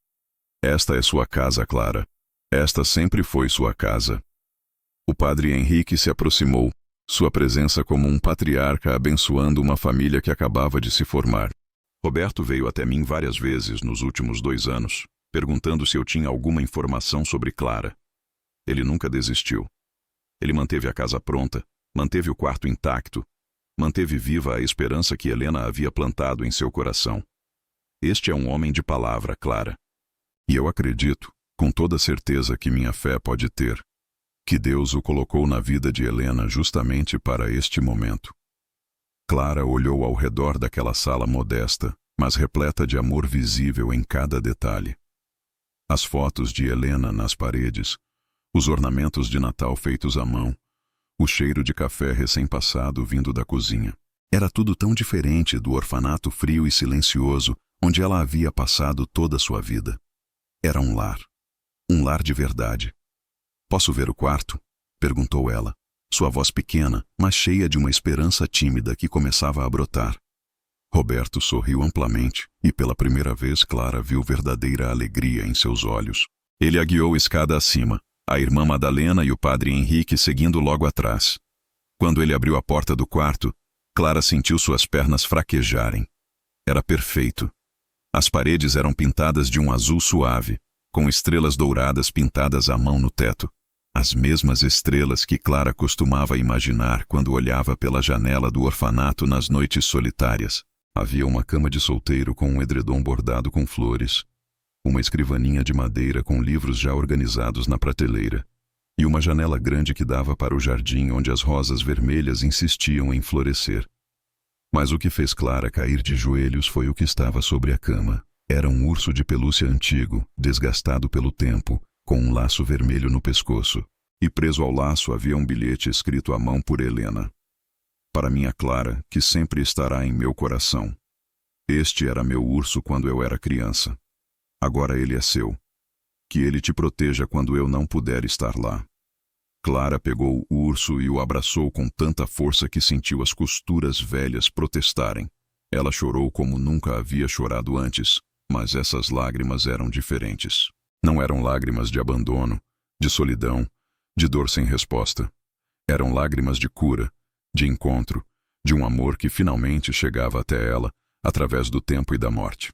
Esta é sua casa, Clara. Esta sempre foi sua casa. O padre Henrique se aproximou, sua presença como um patriarca abençoando uma família que acabava de se formar. Roberto veio até mim várias vezes nos últimos 2 anos, perguntando se eu tinha alguma informação sobre Clara. Ele nunca desistiu. Ele manteve a casa pronta, manteve o quarto intacto, manteve viva a esperança que Helena havia plantado em seu coração. Este é um homem de palavra, Clara. E eu acredito, com toda certeza que minha fé pode ter, que Deus o colocou na vida de Helena justamente para este momento. Clara olhou ao redor daquela sala modesta, mas repleta de amor visível em cada detalhe. As fotos de Helena nas paredes, os ornamentos de Natal feitos à mão, o cheiro de café recém-passado vindo da cozinha. Era tudo tão diferente do orfanato frio e silencioso onde ela havia passado toda a sua vida. Era um lar de verdade. "Posso ver o quarto?" perguntou ela, sua voz pequena, mas cheia de uma esperança tímida que começava a brotar. Roberto sorriu amplamente, e pela primeira vez Clara viu verdadeira alegria em seus olhos. Ele a guiou escada acima, a irmã Madalena e o padre Henrique seguindo logo atrás. Quando ele abriu a porta do quarto, Clara sentiu suas pernas fraquejarem. Era perfeito. As paredes eram pintadas de um azul suave, com estrelas douradas pintadas à mão no teto. As mesmas estrelas que Clara costumava imaginar quando olhava pela janela do orfanato nas noites solitárias. Havia uma cama de solteiro com um edredom bordado com flores, uma escrivaninha de madeira com livros já organizados na prateleira, e uma janela grande que dava para o jardim onde as rosas vermelhas insistiam em florescer. Mas o que fez Clara cair de joelhos foi o que estava sobre a cama. Era um urso de pelúcia antigo, desgastado pelo tempo, com um laço vermelho no pescoço, e preso ao laço havia um bilhete escrito à mão por Helena. "Para minha Clara, que sempre estará em meu coração. Este era meu urso quando eu era criança. Agora ele é seu. Que ele te proteja quando eu não puder estar lá." Clara pegou o urso e o abraçou com tanta força que sentiu as costuras velhas protestarem. Ela chorou como nunca havia chorado antes, mas essas lágrimas eram diferentes. Não eram lágrimas de abandono, de solidão, de dor sem resposta. Eram lágrimas de cura, de encontro, de um amor que finalmente chegava até ela, através do tempo e da morte.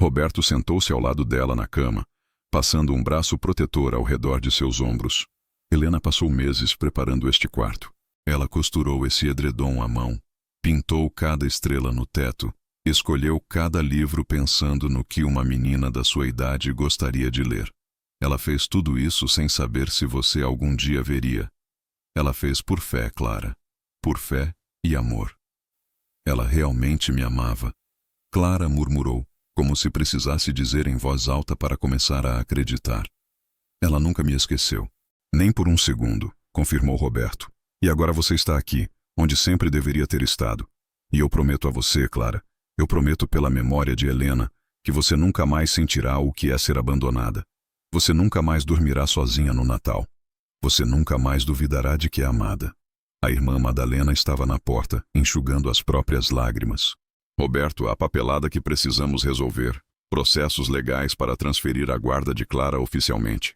Roberto sentou-se ao lado dela na cama, passando um braço protetor ao redor de seus ombros. Helena passou meses preparando este quarto. Ela costurou esse edredom à mão, pintou cada estrela no teto, escolheu cada livro pensando no que uma menina da sua idade gostaria de ler. Ela fez tudo isso sem saber se você algum dia veria. Ela fez por fé, Clara. Por fé e amor. Ela realmente me amava. Clara murmurou, como se precisasse dizer em voz alta para começar a acreditar. Ela nunca me esqueceu. Nem por um segundo, confirmou Roberto. E agora você está aqui, onde sempre deveria ter estado. E eu prometo a você, Clara, eu prometo pela memória de Helena, que você nunca mais sentirá o que é ser abandonada. Você nunca mais dormirá sozinha no Natal. Você nunca mais duvidará de que é amada. A irmã Madalena estava na porta, enxugando as próprias lágrimas. Roberto, a papelada que precisamos resolver. Processos legais para transferir a guarda de Clara oficialmente.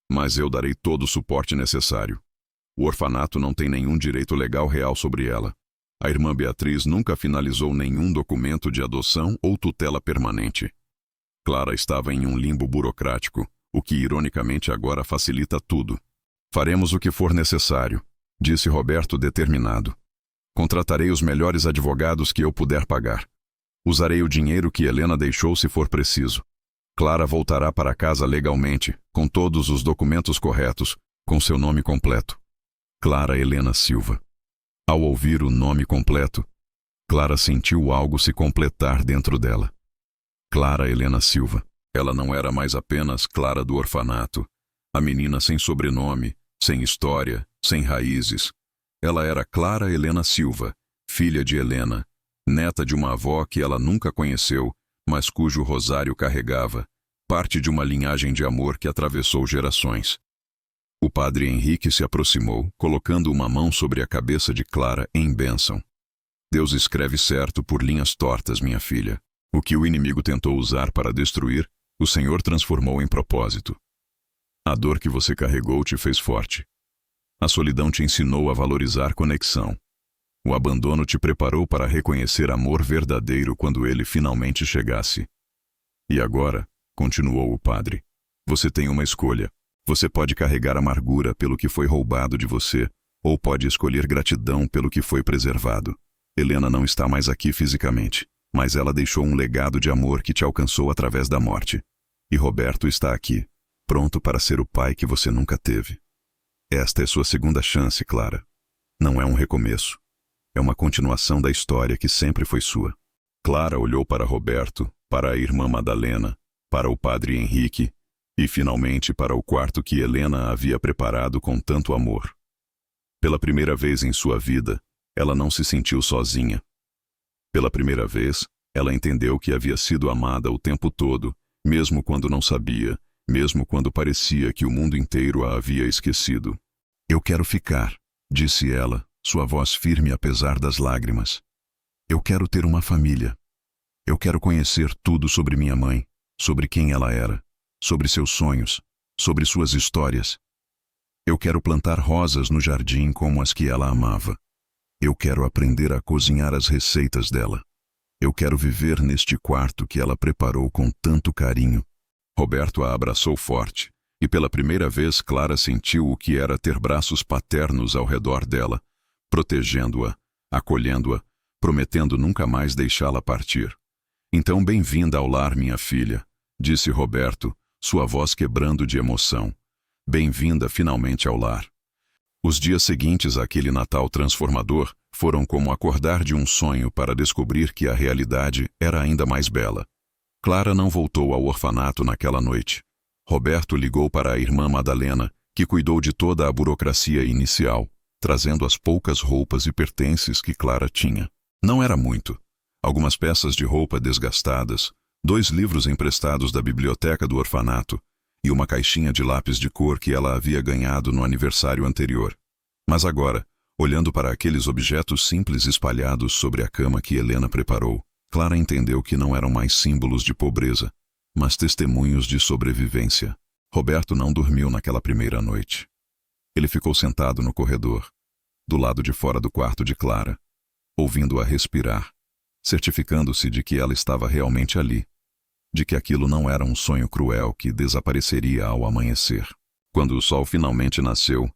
Mas eu darei todo o suporte necessário. O orfanato não tem nenhum direito legal real sobre ela. A irmã Beatriz nunca finalizou nenhum documento de adoção ou tutela permanente. Clara estava em um limbo burocrático, o que ironicamente agora facilita tudo. Faremos o que for necessário, disse Roberto determinado. Contratarei os melhores advogados que eu puder pagar. Usarei o dinheiro que Helena deixou se for preciso. Clara voltará para casa legalmente, com todos os documentos corretos, com seu nome completo. Clara Helena Silva. Ao ouvir o nome completo, Clara sentiu algo se completar dentro dela. Clara Helena Silva. Ela não era mais apenas Clara do orfanato, a menina sem sobrenome, sem história, sem raízes. Ela era Clara Helena Silva, filha de Helena, neta de uma avó que ela nunca conheceu, mas cujo rosário carregava, parte de uma linhagem de amor que atravessou gerações. O padre Henrique se aproximou, colocando uma mão sobre a cabeça de Clara em bênção. Deus escreve certo por linhas tortas, minha filha. O que o inimigo tentou usar para destruir, o Senhor transformou em propósito. A dor que você carregou te fez forte. A solidão te ensinou a valorizar conexão. O abandono te preparou para reconhecer amor verdadeiro quando ele finalmente chegasse. E agora, continuou o padre, você tem uma escolha. Você pode carregar amargura pelo que foi roubado de você, ou pode escolher gratidão pelo que foi preservado. Helena não está mais aqui fisicamente, mas ela deixou um legado de amor que te alcançou através da morte. E Roberto está aqui, pronto para ser o pai que você nunca teve. Esta é sua segunda chance, Clara. Não é um recomeço. É uma continuação da história que sempre foi sua. Clara olhou para Roberto, para a irmã Madalena, para o padre Henrique e, finalmente, para o quarto que Helena havia preparado com tanto amor. Pela primeira vez em sua vida, ela não se sentiu sozinha. Pela primeira vez, ela entendeu que havia sido amada o tempo todo, mesmo quando não sabia, mesmo quando parecia que o mundo inteiro a havia esquecido. Eu quero ficar, disse ela, sua voz firme apesar das lágrimas. Eu quero ter uma família. Eu quero conhecer tudo sobre minha mãe, sobre quem ela era, sobre seus sonhos, sobre suas histórias. Eu quero plantar rosas no jardim como as que ela amava. Eu quero aprender a cozinhar as receitas dela. Eu quero viver neste quarto que ela preparou com tanto carinho. Roberto a abraçou forte, e pela primeira vez Clara sentiu o que era ter braços paternos ao redor dela, protegendo-a, acolhendo-a, prometendo nunca mais deixá-la partir. Então, bem-vinda ao lar, minha filha, disse Roberto, sua voz quebrando de emoção. Bem-vinda finalmente ao lar. Os dias seguintes àquele Natal transformador foram como acordar de um sonho para descobrir que a realidade era ainda mais bela. Clara não voltou ao orfanato naquela noite. Roberto ligou para a irmã Madalena, que cuidou de toda a burocracia inicial, trazendo as poucas roupas e pertences que Clara tinha. Não era muito. Algumas peças de roupa desgastadas, 2 livros emprestados da biblioteca do orfanato e uma caixinha de lápis de cor que ela havia ganhado no aniversário anterior. Mas agora, olhando para aqueles objetos simples espalhados sobre a cama que Helena preparou, Clara entendeu que não eram mais símbolos de pobreza, mas testemunhos de sobrevivência. Roberto não dormiu naquela primeira noite. Ele ficou sentado no corredor, do lado de fora do quarto de Clara, ouvindo-a respirar, certificando-se de que ela estava realmente ali, de que aquilo não era um sonho cruel que desapareceria ao amanhecer. Quando o sol finalmente nasceu,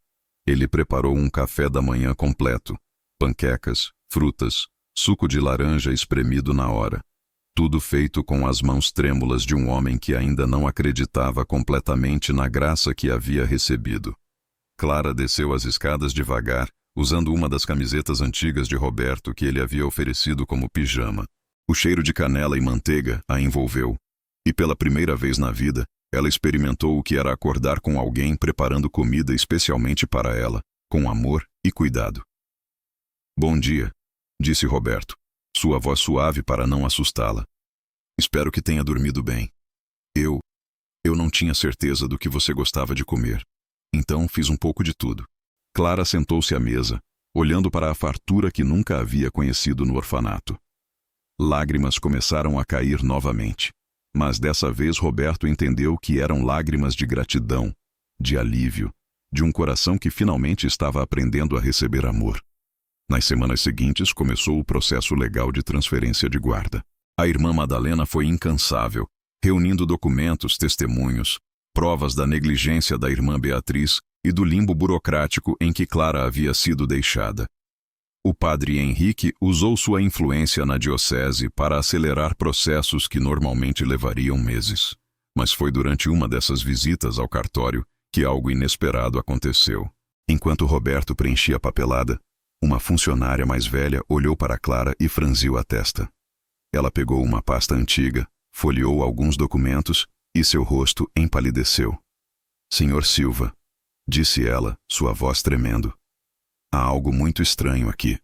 ele preparou um café da manhã completo, panquecas, frutas, suco de laranja espremido na hora, tudo feito com as mãos trêmulas de um homem que ainda não acreditava completamente na graça que havia recebido. Clara desceu as escadas devagar, usando uma das camisetas antigas de Roberto que ele havia oferecido como pijama. O cheiro de canela e manteiga a envolveu, e pela primeira vez na vida, ela experimentou o que era acordar com alguém preparando comida especialmente para ela, com amor e cuidado. Bom dia, disse Roberto, sua voz suave para não assustá-la. Espero que tenha dormido bem. Eu não tinha certeza do que você gostava de comer, então fiz um pouco de tudo. Clara sentou-se à mesa, olhando para a fartura que nunca havia conhecido no orfanato. Lágrimas começaram a cair novamente. Mas dessa vez Roberto entendeu que eram lágrimas de gratidão, de alívio, de um coração que finalmente estava aprendendo a receber amor. Nas semanas seguintes começou o processo legal de transferência de guarda. A irmã Madalena foi incansável, reunindo documentos, testemunhos, provas da negligência da irmã Beatriz e do limbo burocrático em que Clara havia sido deixada. O padre Henrique usou sua influência na diocese para acelerar processos que normalmente levariam meses. Mas foi durante uma dessas visitas ao cartório que algo inesperado aconteceu. Enquanto Roberto preenchia a papelada, uma funcionária mais velha olhou para Clara e franziu a testa. Ela pegou uma pasta antiga, folheou alguns documentos e seu rosto empalideceu. Senhor Silva, disse ela, sua voz tremendo. Há algo muito estranho aqui.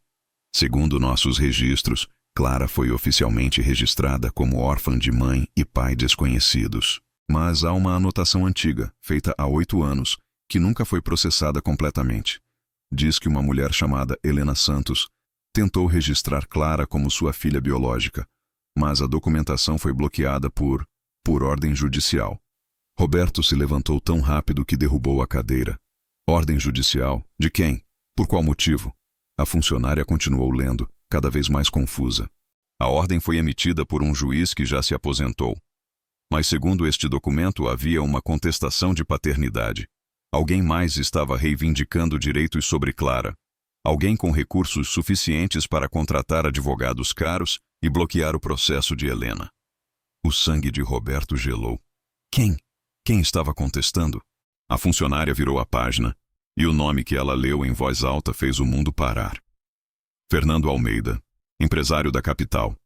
Segundo nossos registros, Clara foi oficialmente registrada como órfã de mãe e pai desconhecidos. Mas há uma anotação antiga, feita há 8 anos, que nunca foi processada completamente. Diz que uma mulher chamada Helena Santos tentou registrar Clara como sua filha biológica, mas a documentação foi bloqueada por ordem judicial. Roberto se levantou tão rápido que derrubou a cadeira. Ordem judicial? De quem? Por qual motivo? A funcionária continuou lendo, cada vez mais confusa. A ordem foi emitida por um juiz que já se aposentou. Mas segundo este documento havia uma contestação de paternidade. Alguém mais estava reivindicando direitos sobre Clara. Alguém com recursos suficientes para contratar advogados caros e bloquear o processo de Helena. O sangue de Roberto gelou. Quem? Quem estava contestando? A funcionária virou a página, e o nome que ela leu em voz alta fez o mundo parar. Fernando Almeida, empresário da capital.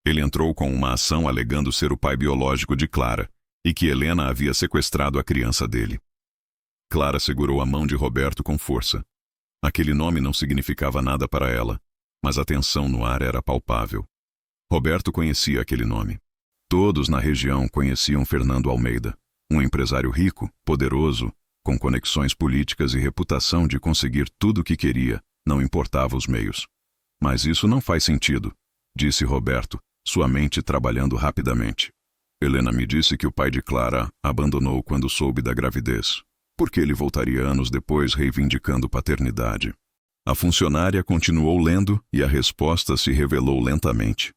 Ele entrou com uma ação alegando ser o pai biológico de Clara e que Helena havia sequestrado a criança dele. Clara segurou a mão de Roberto com força. Aquele nome não significava nada para ela, mas a tensão no ar era palpável. Roberto conhecia aquele nome. Todos na região conheciam Fernando Almeida, um empresário rico, poderoso, com conexões políticas e reputação de conseguir tudo o que queria, não importava os meios. Mas isso não faz sentido, disse Roberto, sua mente trabalhando rapidamente. Helena me disse que o pai de Clara a abandonou quando soube da gravidez. Por que ele voltaria anos depois reivindicando paternidade? A funcionária continuou lendo e a resposta se revelou lentamente.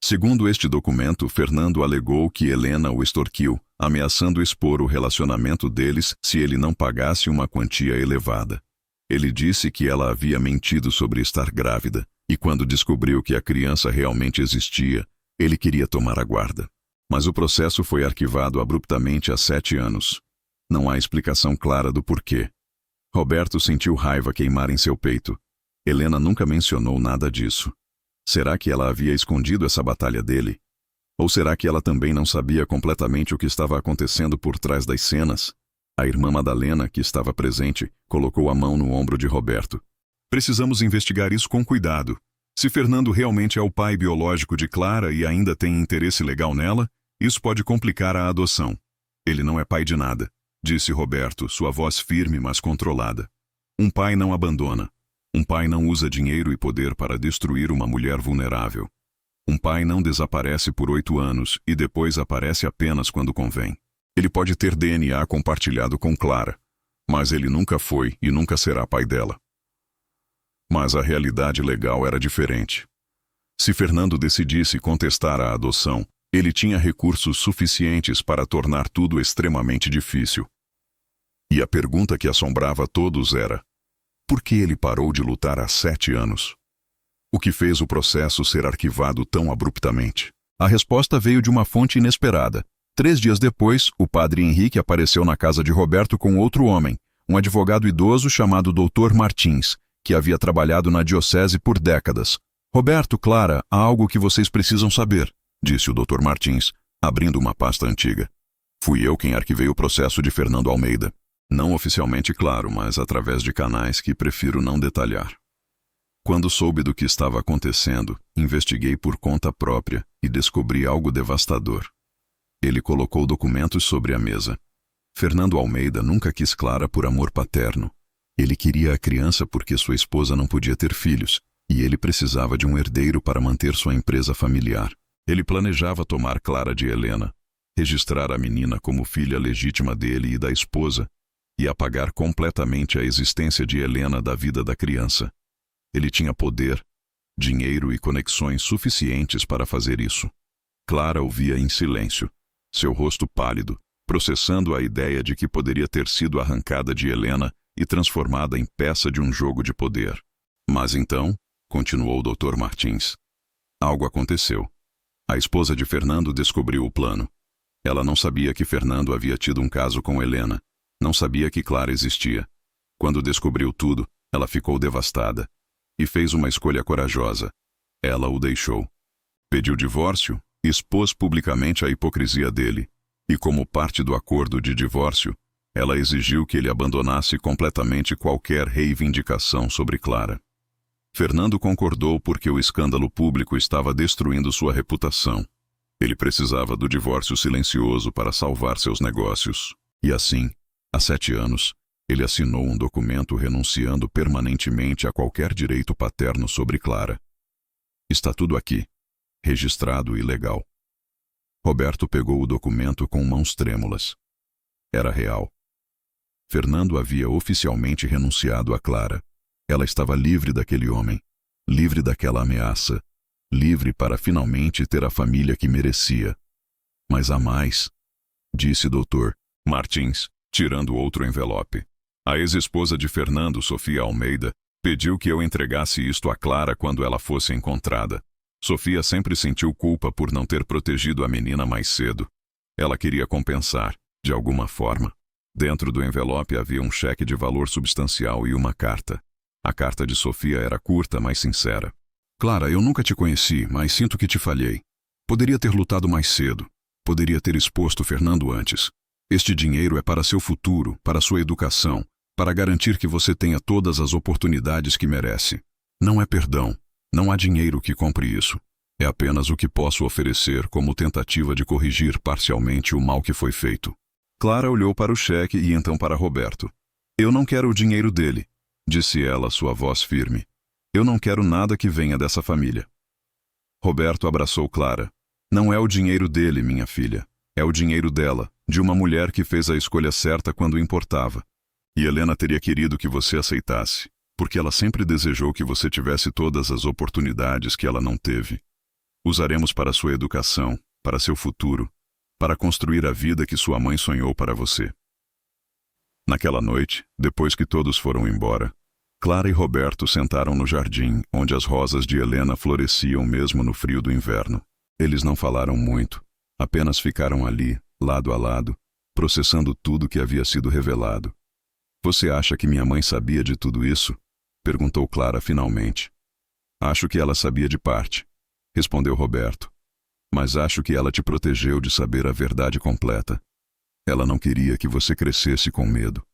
Segundo este documento, Fernando alegou que Helena o extorquiu, ameaçando expor o relacionamento deles se ele não pagasse uma quantia elevada. Ele disse que ela havia mentido sobre estar grávida, e quando descobriu que a criança realmente existia, ele queria tomar a guarda. Mas o processo foi arquivado abruptamente há 7 anos. Não há explicação clara do porquê. Roberto sentiu raiva queimar em seu peito. Helena nunca mencionou nada disso. Será que ela havia escondido essa batalha dele? Ou será que ela também não sabia completamente o que estava acontecendo por trás das cenas? A irmã Madalena, que estava presente, colocou a mão no ombro de Roberto. Precisamos investigar isso com cuidado. Se Fernando realmente é o pai biológico de Clara e ainda tem interesse legal nela, isso pode complicar a adoção. Ele não é pai de nada, disse Roberto, sua voz firme mas controlada. Um pai não abandona. Um pai não usa dinheiro e poder para destruir uma mulher vulnerável. Um pai não desaparece por 8 anos e depois aparece apenas quando convém. Ele pode ter DNA compartilhado com Clara, mas ele nunca foi e nunca será pai dela. Mas a realidade legal era diferente. Se Fernando decidisse contestar a adoção, ele tinha recursos suficientes para tornar tudo extremamente difícil. E a pergunta que assombrava todos era: por que ele parou de lutar há 7 anos? O que fez o processo ser arquivado tão abruptamente? A resposta veio de uma fonte inesperada. 3 dias depois, o padre Henrique apareceu na casa de Roberto com outro homem, um advogado idoso chamado Dr. Martins, que havia trabalhado na diocese por décadas. Roberto, Clara, há algo que vocês precisam saber, disse o Dr. Martins, abrindo uma pasta antiga. Fui eu quem arquivei o processo de Fernando Almeida. Não oficialmente, claro, mas através de canais que prefiro não detalhar. Quando soube do que estava acontecendo, investiguei por conta própria e descobri algo devastador. Ele colocou documentos sobre a mesa. Fernando Almeida nunca quis Clara por amor paterno. Ele queria a criança porque sua esposa não podia ter filhos, e ele precisava de um herdeiro para manter sua empresa familiar. Ele planejava tomar Clara de Helena, registrar a menina como filha legítima dele e da esposa, e apagar completamente a existência de Helena da vida da criança. Ele tinha poder, dinheiro e conexões suficientes para fazer isso. Clara ouvia em silêncio, seu rosto pálido, processando a ideia de que poderia ter sido arrancada de Helena e transformada em peça de um jogo de poder. Mas então, continuou o Dr. Martins, algo aconteceu. A esposa de Fernando descobriu o plano. Ela não sabia que Fernando havia tido um caso com Helena. Não sabia que Clara existia. Quando descobriu tudo, ela ficou devastada. E fez uma escolha corajosa. Ela o deixou. Pediu divórcio, expôs publicamente a hipocrisia dele. E como parte do acordo de divórcio, ela exigiu que ele abandonasse completamente qualquer reivindicação sobre Clara. Fernando concordou porque o escândalo público estava destruindo sua reputação. Ele precisava do divórcio silencioso para salvar seus negócios. E assim, há 7 anos, Ele assinou um documento renunciando permanentemente a qualquer direito paterno sobre Clara. Está tudo aqui, registrado e legal. Roberto pegou o documento com mãos trêmulas. Era real. Fernando havia oficialmente renunciado a Clara. Ela estava livre daquele homem, livre daquela ameaça, livre para finalmente ter a família que merecia. Mas há mais, disse Dr. Martins, tirando outro envelope. A ex-esposa de Fernando, Sofia Almeida, pediu que eu entregasse isto a Clara quando ela fosse encontrada. Sofia sempre sentiu culpa por não ter protegido a menina mais cedo. Ela queria compensar, de alguma forma. Dentro do envelope havia um cheque de valor substancial e uma carta. A carta de Sofia era curta, mas sincera. Clara, eu nunca te conheci, mas sinto que te falhei. Poderia ter lutado mais cedo. Poderia ter exposto Fernando antes. Este dinheiro é para seu futuro, para sua educação, para garantir que você tenha todas as oportunidades que merece. Não é perdão. Não há dinheiro que compre isso. É apenas o que posso oferecer como tentativa de corrigir parcialmente o mal que foi feito. Clara olhou para o cheque e então para Roberto. Eu não quero o dinheiro dele, disse ela, sua voz firme. Eu não quero nada que venha dessa família. Roberto abraçou Clara. Não é o dinheiro dele, minha filha. É o dinheiro dela, de uma mulher que fez a escolha certa quando importava. E Helena teria querido que você aceitasse, porque ela sempre desejou que você tivesse todas as oportunidades que ela não teve. Usaremos para sua educação, para seu futuro, para construir a vida que sua mãe sonhou para você. Naquela noite, depois que todos foram embora, Clara e Roberto sentaram no jardim, onde as rosas de Helena floresciam mesmo no frio do inverno. Eles não falaram muito, apenas ficaram ali, lado a lado, processando tudo que havia sido revelado. Você acha que minha mãe sabia de tudo isso? Perguntou Clara finalmente. Acho que ela sabia de parte, respondeu Roberto. Mas acho que ela te protegeu de saber a verdade completa. Ela não queria que você crescesse com medo,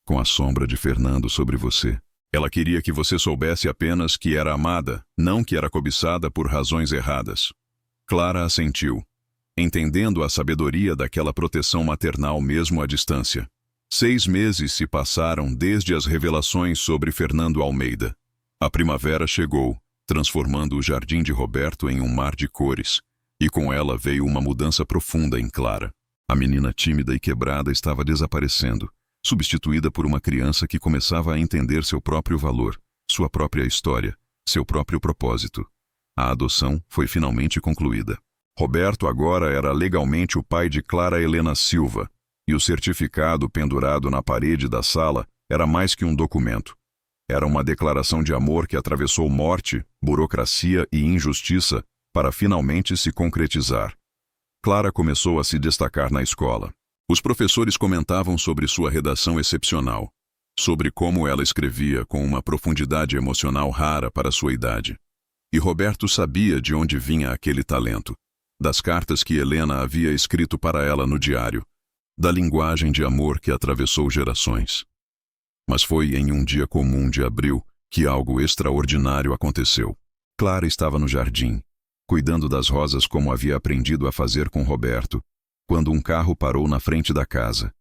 com a sombra de Fernando sobre você. Ela queria que você soubesse apenas que era amada, não que era cobiçada por razões erradas. Clara assentiu, entendendo a sabedoria daquela proteção maternal mesmo à distância. 6 meses se passaram desde as revelações sobre Fernando Almeida. A primavera chegou, transformando o jardim de Roberto em um mar de cores, e com ela veio uma mudança profunda em Clara. A menina tímida e quebrada estava desaparecendo, substituída por uma criança que começava a entender seu próprio valor, sua própria história, seu próprio propósito. A adoção foi finalmente concluída. Roberto agora era legalmente o pai de Clara Helena Silva, e o certificado pendurado na parede da sala era mais que um documento. Era uma declaração de amor que atravessou morte, burocracia e injustiça para finalmente se concretizar. Clara começou a se destacar na escola. Os professores comentavam sobre sua redação excepcional, sobre como ela escrevia com uma profundidade emocional rara para sua idade. E Roberto sabia de onde vinha aquele talento, das cartas que Helena havia escrito para ela no diário, da linguagem de amor que atravessou gerações. Mas foi em um dia comum de abril que algo extraordinário aconteceu. Clara estava no jardim, cuidando das rosas como havia aprendido a fazer com Roberto, quando um carro parou na frente da casa.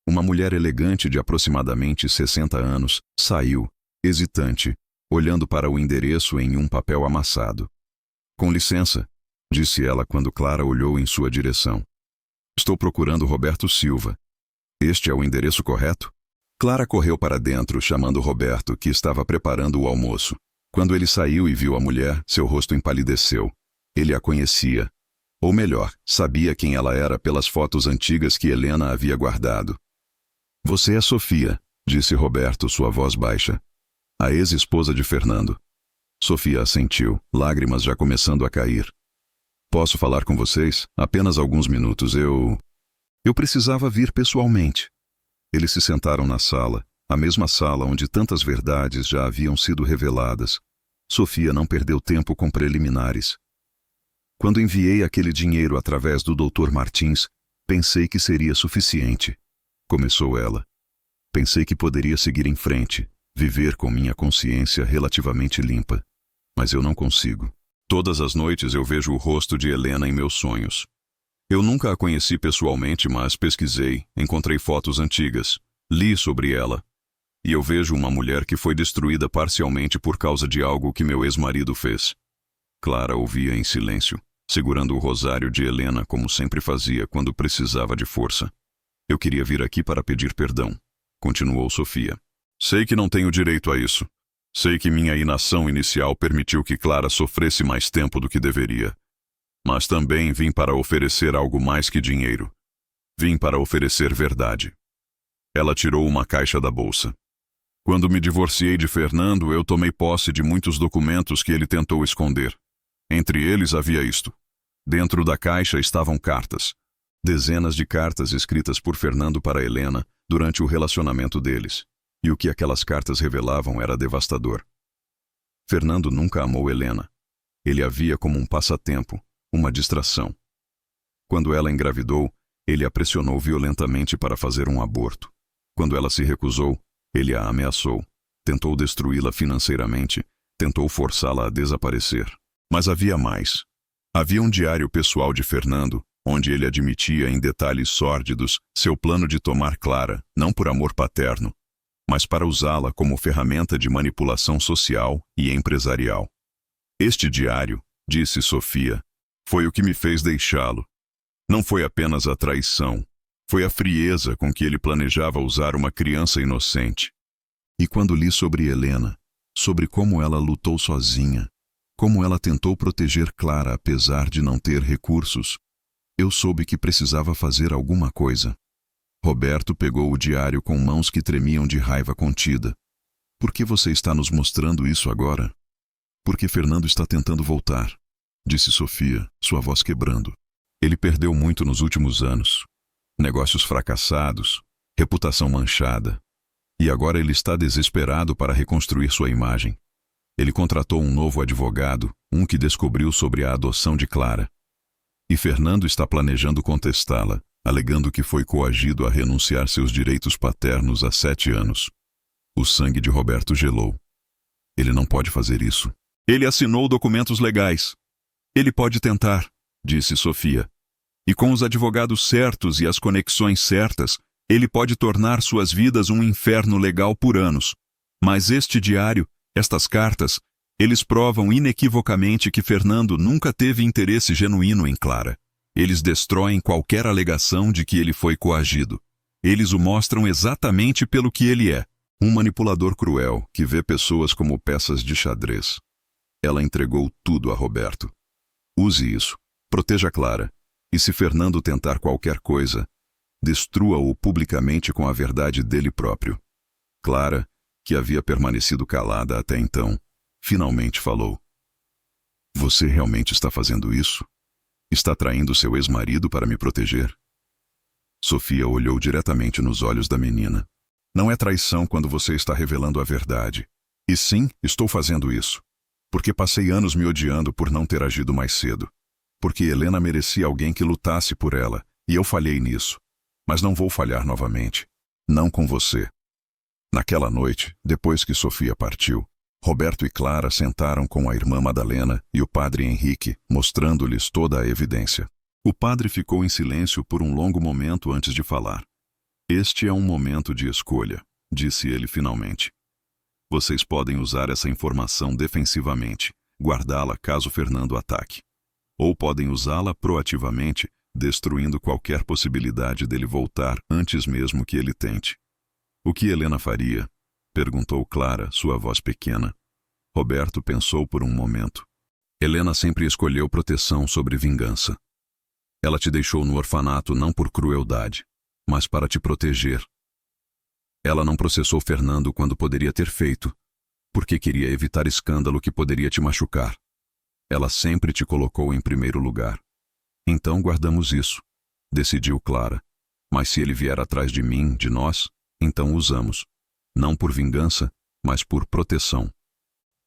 Uma mulher elegante de aproximadamente 60 anos saiu, hesitante, olhando para o endereço em um papel amassado. Com licença, disse ela quando Clara olhou em sua direção. Estou procurando Roberto Silva. Este é o endereço correto? Clara correu para dentro, chamando Roberto, que estava preparando o almoço. Quando ele saiu e viu a mulher, seu rosto empalideceu. Ele a conhecia. Ou melhor, sabia quem ela era pelas fotos antigas que Helena havia guardado. Você é Sofia, disse Roberto, sua voz baixa. A ex-esposa de Fernando. Sofia assentiu, lágrimas já começando a cair. Posso falar com vocês? Apenas alguns minutos. Eu precisava vir pessoalmente. Eles se sentaram na sala, a mesma sala onde tantas verdades já haviam sido reveladas. Sofia não perdeu tempo com preliminares. Quando enviei aquele dinheiro através do Dr. Martins, pensei que seria suficiente. Começou ela. Pensei que poderia seguir em frente, viver com minha consciência relativamente limpa. Mas eu não consigo. Todas as noites eu vejo o rosto de Helena em meus sonhos. Eu nunca a conheci pessoalmente, mas pesquisei, encontrei fotos antigas, li sobre ela. E eu vejo uma mulher que foi destruída parcialmente por causa de algo que meu ex-marido fez. Clara ouvia em silêncio, segurando o rosário de Helena como sempre fazia quando precisava de força. Eu queria vir aqui para pedir perdão, continuou Sofia. Sei que não tenho direito a isso. Sei que minha inação inicial permitiu que Clara sofresse mais tempo do que deveria. Mas também vim para oferecer algo mais que dinheiro. Vim para oferecer verdade. Ela tirou uma caixa da bolsa. Quando me divorciei de Fernando, eu tomei posse de muitos documentos que ele tentou esconder. Entre eles havia isto. Dentro da caixa estavam cartas. Dezenas de cartas escritas por Fernando para Helena durante o relacionamento deles. E o que aquelas cartas revelavam era devastador. Fernando nunca amou Helena. Ele a via como um passatempo, uma distração. Quando ela engravidou, ele a pressionou violentamente para fazer um aborto. Quando ela se recusou, ele a ameaçou, tentou destruí-la financeiramente, tentou forçá-la a desaparecer. Mas havia mais. Havia um diário pessoal de Fernando, onde ele admitia em detalhes sórdidos seu plano de tomar Clara, não por amor paterno, mas para usá-la como ferramenta de manipulação social e empresarial. Este diário, disse Sofia, foi o que me fez deixá-lo. Não foi apenas a traição, foi a frieza com que ele planejava usar uma criança inocente. E quando li sobre Helena, sobre como ela lutou sozinha, como ela tentou proteger Clara apesar de não ter recursos, eu soube que precisava fazer alguma coisa. Roberto pegou o diário com mãos que tremiam de raiva contida. Por que você está nos mostrando isso agora? Porque Fernando está tentando voltar, disse Sofia, sua voz quebrando. Ele perdeu muito nos últimos anos. Negócios fracassados, reputação manchada. E agora ele está desesperado para reconstruir sua imagem. Ele contratou um novo advogado, um que descobriu sobre a adoção de Clara. E Fernando está planejando contestá-la, alegando que foi coagido a renunciar seus direitos paternos há 7 anos. O sangue de Roberto gelou. Ele não pode fazer isso. Ele assinou documentos legais. Ele pode tentar, disse Sofia. E com os advogados certos e as conexões certas, ele pode tornar suas vidas um inferno legal por anos. Mas este diário, estas cartas, eles provam inequivocamente que Fernando nunca teve interesse genuíno em Clara. Eles destroem qualquer alegação de que ele foi coagido. Eles o mostram exatamente pelo que ele é. Um manipulador cruel que vê pessoas como peças de xadrez. Ela entregou tudo a Roberto. Use isso. Proteja Clara. E se Fernando tentar qualquer coisa, destrua-o publicamente com a verdade dele próprio. Clara, que havia permanecido calada até então, finalmente falou. Você realmente está fazendo isso? Está traindo seu ex-marido para me proteger? Sofia olhou diretamente nos olhos da menina. Não é traição quando você está revelando a verdade. E sim, estou fazendo isso. Porque passei anos me odiando por não ter agido mais cedo. Porque Helena merecia alguém que lutasse por ela, e eu falhei nisso. Mas não vou falhar novamente. Não com você. Naquela noite, depois que Sofia partiu, Roberto e Clara sentaram com a irmã Madalena e o padre Henrique, mostrando-lhes toda a evidência. O padre ficou em silêncio por um longo momento antes de falar. Este é um momento de escolha, disse ele finalmente. Vocês podem usar essa informação defensivamente, guardá-la caso Fernando ataque. Ou podem usá-la proativamente, destruindo qualquer possibilidade dele voltar antes mesmo que ele tente. O que Helena faria? Perguntou Clara, sua voz pequena. Roberto pensou por um momento. Helena sempre escolheu proteção sobre vingança. Ela te deixou no orfanato não por crueldade, mas para te proteger. Ela não processou Fernando quando poderia ter feito, porque queria evitar escândalo que poderia te machucar. Ela sempre te colocou em primeiro lugar. Então guardamos isso, decidiu Clara. Mas se ele vier atrás de mim, de nós, então usamos. Não por vingança, mas por proteção.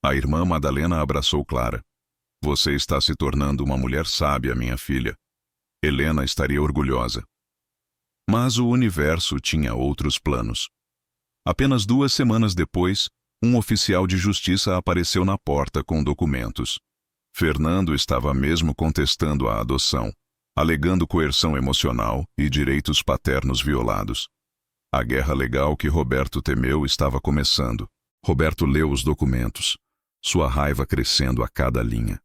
A irmã Madalena abraçou Clara. Você está se tornando uma mulher sábia, minha filha. Helena estaria orgulhosa. Mas o universo tinha outros planos. Apenas 2 semanas depois, um oficial de justiça apareceu na porta com documentos. Fernando estava mesmo contestando a adoção, alegando coerção emocional e direitos paternos violados. A guerra legal que Roberto temeu estava começando. Roberto leu os documentos, sua raiva crescendo a cada linha.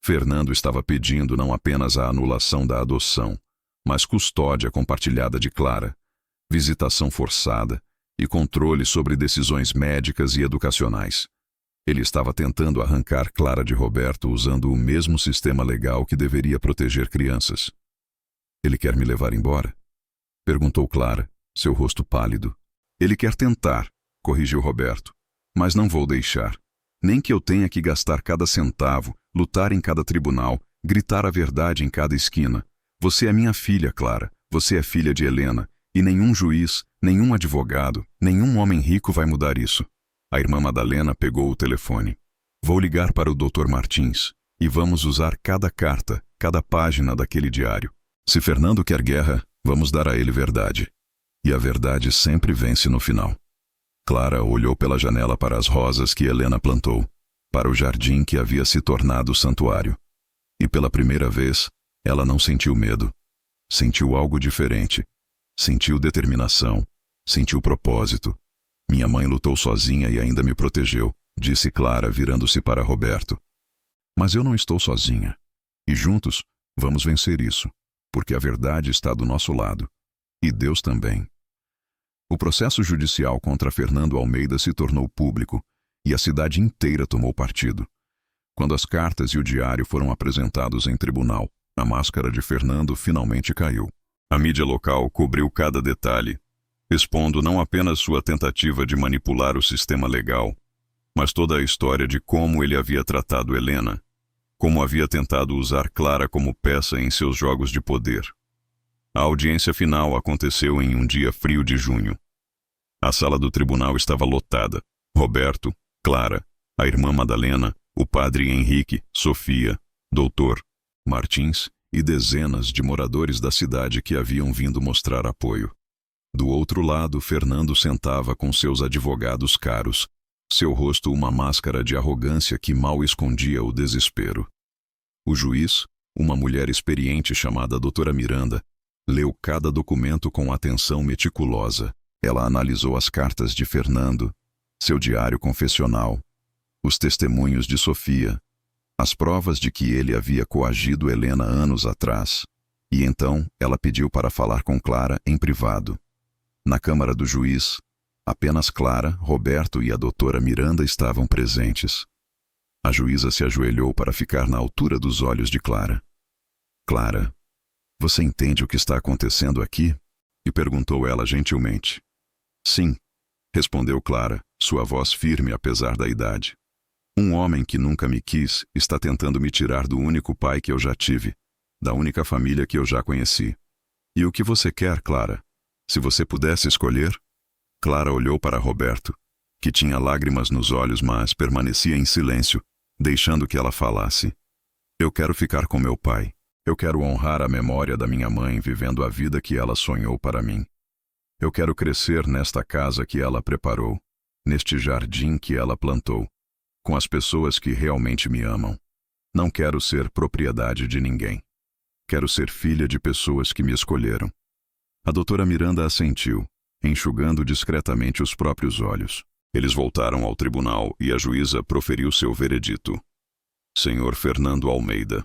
Fernando estava pedindo não apenas a anulação da adoção, mas custódia compartilhada de Clara, visitação forçada e controle sobre decisões médicas e educacionais. Ele estava tentando arrancar Clara de Roberto usando o mesmo sistema legal que deveria proteger crianças. Ele quer me levar embora? Perguntou Clara, seu rosto pálido. Ele quer tentar, corrigiu Roberto. Mas não vou deixar. Nem que eu tenha que gastar cada centavo, lutar em cada tribunal, gritar a verdade em cada esquina. Você é minha filha, Clara. Você é filha de Helena. E nenhum juiz, nenhum advogado, nenhum homem rico vai mudar isso. A irmã Madalena pegou o telefone. Vou ligar para o Dr. Martins e vamos usar cada carta, cada página daquele diário. Se Fernando quer guerra, vamos dar a ele verdade. E a verdade sempre vence no final. Clara olhou pela janela para as rosas que Helena plantou, para o jardim que havia se tornado santuário. E pela primeira vez, ela não sentiu medo. Sentiu algo diferente. Sentiu determinação. Sentiu propósito. Minha mãe lutou sozinha e ainda me protegeu, disse Clara, virando-se para Roberto. Mas eu não estou sozinha. E juntos, vamos vencer isso, porque a verdade está do nosso lado. E Deus também. O processo judicial contra Fernando Almeida se tornou público e a cidade inteira tomou partido. Quando as cartas e o diário foram apresentados em tribunal, a máscara de Fernando finalmente caiu. A mídia local cobriu cada detalhe, expondo não apenas sua tentativa de manipular o sistema legal, mas toda a história de como ele havia tratado Helena, como havia tentado usar Clara como peça em seus jogos de poder. A audiência final aconteceu em um dia frio de junho. A sala do tribunal estava lotada. Roberto, Clara, a irmã Madalena, o padre Henrique, Sofia, Dr. Martins e dezenas de moradores da cidade que haviam vindo mostrar apoio. Do outro lado, Fernando sentava com seus advogados caros, seu rosto uma máscara de arrogância que mal escondia o desespero. O juiz, uma mulher experiente chamada Doutora Miranda, leu cada documento com atenção meticulosa. Ela analisou as cartas de Fernando, seu diário confessional, os testemunhos de Sofia, as provas de que ele havia coagido Helena anos atrás, e então ela pediu para falar com Clara em privado. Na câmara do juiz, apenas Clara, Roberto e a doutora Miranda estavam presentes. A juíza se ajoelhou para ficar na altura dos olhos de Clara. Clara, você entende o que está acontecendo aqui? E perguntou ela gentilmente. Sim, respondeu Clara, sua voz firme apesar da idade. Um homem que nunca me quis está tentando me tirar do único pai que eu já tive, da única família que eu já conheci. E o que você quer, Clara? Se você pudesse escolher? Clara olhou para Roberto, que tinha lágrimas nos olhos, mas permanecia em silêncio, deixando que ela falasse. Eu quero ficar com meu pai. Eu quero honrar a memória da minha mãe vivendo a vida que ela sonhou para mim. Eu quero crescer nesta casa que ela preparou, neste jardim que ela plantou, com as pessoas que realmente me amam. Não quero ser propriedade de ninguém. Quero ser filha de pessoas que me escolheram. A doutora Miranda assentiu, enxugando discretamente os próprios olhos. Eles voltaram ao tribunal e a juíza proferiu seu veredito. Senhor Fernando Almeida,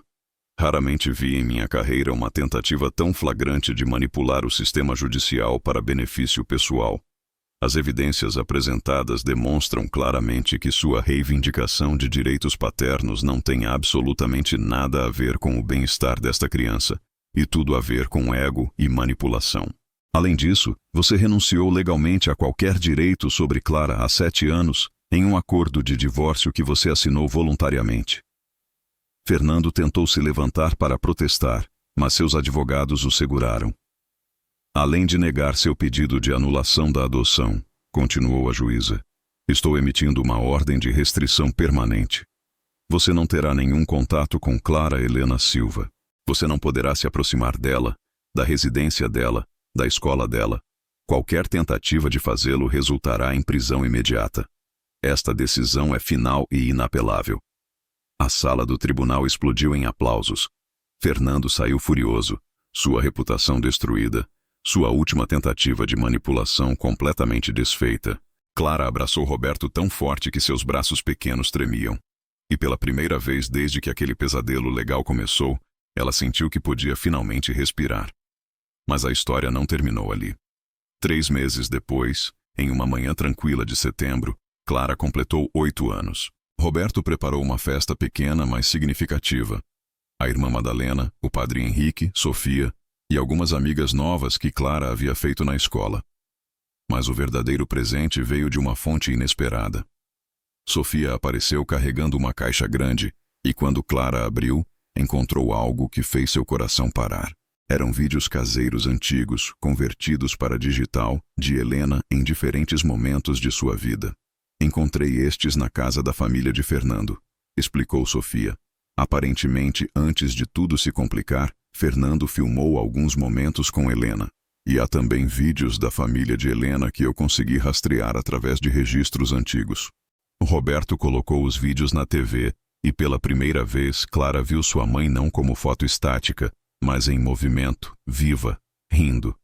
raramente vi em minha carreira uma tentativa tão flagrante de manipular o sistema judicial para benefício pessoal. As evidências apresentadas demonstram claramente que sua reivindicação de direitos paternos não tem absolutamente nada a ver com o bem-estar desta criança, e tudo a ver com ego e manipulação. Além disso, você renunciou legalmente a qualquer direito sobre Clara há 7 anos, em um acordo de divórcio que você assinou voluntariamente. Fernando tentou se levantar para protestar, mas seus advogados o seguraram. Além de negar seu pedido de anulação da adoção, continuou a juíza, estou emitindo uma ordem de restrição permanente. Você não terá nenhum contato com Clara Helena Silva. Você não poderá se aproximar dela, da residência dela, da escola dela. Qualquer tentativa de fazê-lo resultará em prisão imediata. Esta decisão é final e inapelável. A sala do tribunal explodiu em aplausos. Fernando saiu furioso, sua reputação destruída, Sua última tentativa de manipulação completamente desfeita, Clara abraçou Roberto tão forte que seus braços pequenos tremiam. E pela primeira vez desde que aquele pesadelo legal começou, ela sentiu que podia finalmente respirar. Mas a história não terminou ali. 3 meses depois, em uma manhã tranquila de setembro, Clara completou 8 anos. Roberto preparou uma festa pequena, mas significativa. A irmã Madalena, o padre Henrique, Sofia e algumas amigas novas que Clara havia feito na escola. Mas o verdadeiro presente veio de uma fonte inesperada. Sofia apareceu carregando uma caixa grande e quando Clara abriu, encontrou algo que fez seu coração parar. Eram vídeos caseiros antigos, convertidos para digital, de Helena em diferentes momentos de sua vida. Encontrei estes na casa da família de Fernando, explicou Sofia. Aparentemente, antes de tudo se complicar, Fernando filmou alguns momentos com Helena. E há também vídeos da família de Helena que eu consegui rastrear através de registros antigos. Roberto colocou os vídeos na TV e pela primeira vez Clara viu sua mãe não como foto estática, mas em movimento, viva, rindo.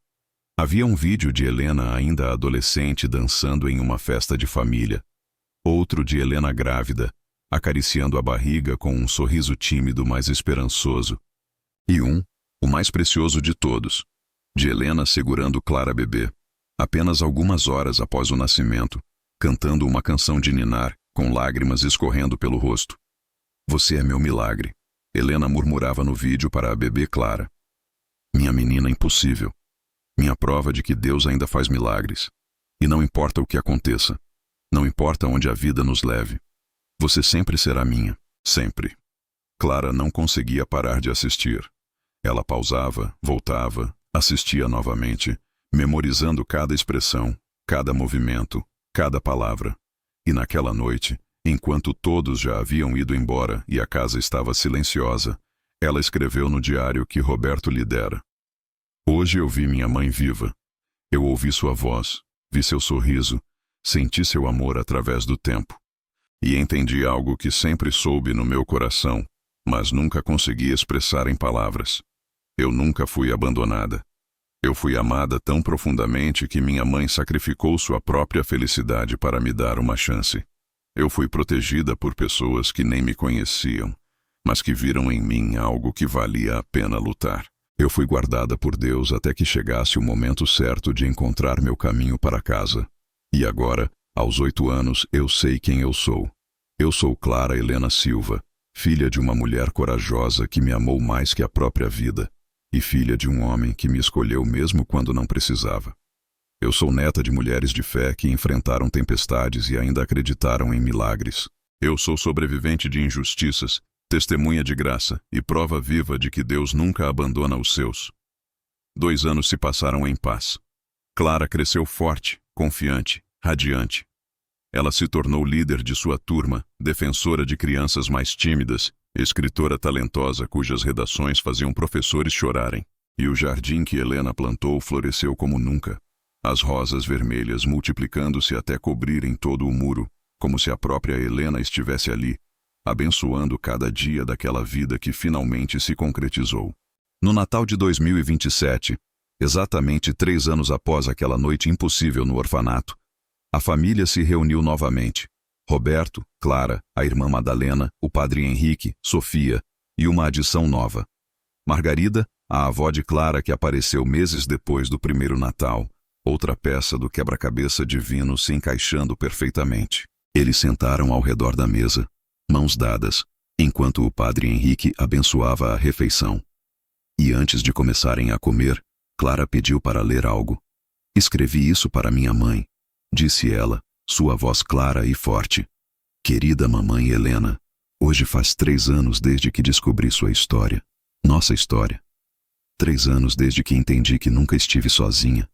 Havia um vídeo de Helena ainda adolescente dançando em uma festa de família. Outro de Helena grávida, acariciando a barriga com um sorriso tímido mas esperançoso. E o mais precioso de todos, de Helena segurando Clara bebê, apenas algumas horas após o nascimento, cantando uma canção de ninar, com lágrimas escorrendo pelo rosto. Você é meu milagre, Helena murmurava no vídeo para a bebê Clara. Minha menina impossível. Minha prova de que Deus ainda faz milagres. E não importa o que aconteça. Não importa onde a vida nos leve. Você sempre será minha. Sempre. Clara não conseguia parar de assistir. Ela pausava, voltava, assistia novamente, memorizando cada expressão, cada movimento, cada palavra. E naquela noite, enquanto todos já haviam ido embora e a casa estava silenciosa, ela escreveu no diário que Roberto lhe dera. Hoje eu vi minha mãe viva. Eu ouvi sua voz, vi seu sorriso, senti seu amor através do tempo. E entendi algo que sempre soube no meu coração, mas nunca consegui expressar em palavras. Eu nunca fui abandonada. Eu fui amada tão profundamente que minha mãe sacrificou sua própria felicidade para me dar uma chance. Eu fui protegida por pessoas que nem me conheciam, mas que viram em mim algo que valia a pena lutar. Eu fui guardada por Deus até que chegasse o momento certo de encontrar meu caminho para casa. E agora, aos 8 anos, eu sei quem eu sou. Eu sou Clara Helena Silva, filha de uma mulher corajosa que me amou mais que a própria vida, e filha de um homem que me escolheu mesmo quando não precisava. Eu sou neta de mulheres de fé que enfrentaram tempestades e ainda acreditaram em milagres. Eu sou sobrevivente de injustiças, testemunha de graça e prova viva de que Deus nunca abandona os seus. 2 anos se passaram em paz. Clara cresceu forte, confiante, radiante. Ela se tornou líder de sua turma, defensora de crianças mais tímidas, escritora talentosa cujas redações faziam professores chorarem. E o jardim que Helena plantou floresceu como nunca. As rosas vermelhas multiplicando-se até cobrirem todo o muro, como se a própria Helena estivesse ali, abençoando cada dia daquela vida que finalmente se concretizou. No Natal de 2027, exatamente 3 anos após aquela noite impossível no orfanato, a família se reuniu novamente. Roberto, Clara, a irmã Madalena, o padre Henrique, Sofia e uma adição nova. Margarida, a avó de Clara que apareceu meses depois do primeiro Natal, outra peça do quebra-cabeça divino se encaixando perfeitamente. Eles sentaram ao redor da mesa, mãos dadas, enquanto o padre Henrique abençoava a refeição. E antes de começarem a comer, Clara pediu para ler algo. Escrevi isso para minha mãe, disse ela, sua voz clara e forte. Querida mamãe Helena, hoje faz 3 anos desde que descobri sua história, nossa história. 3 anos desde que entendi que nunca estive sozinha,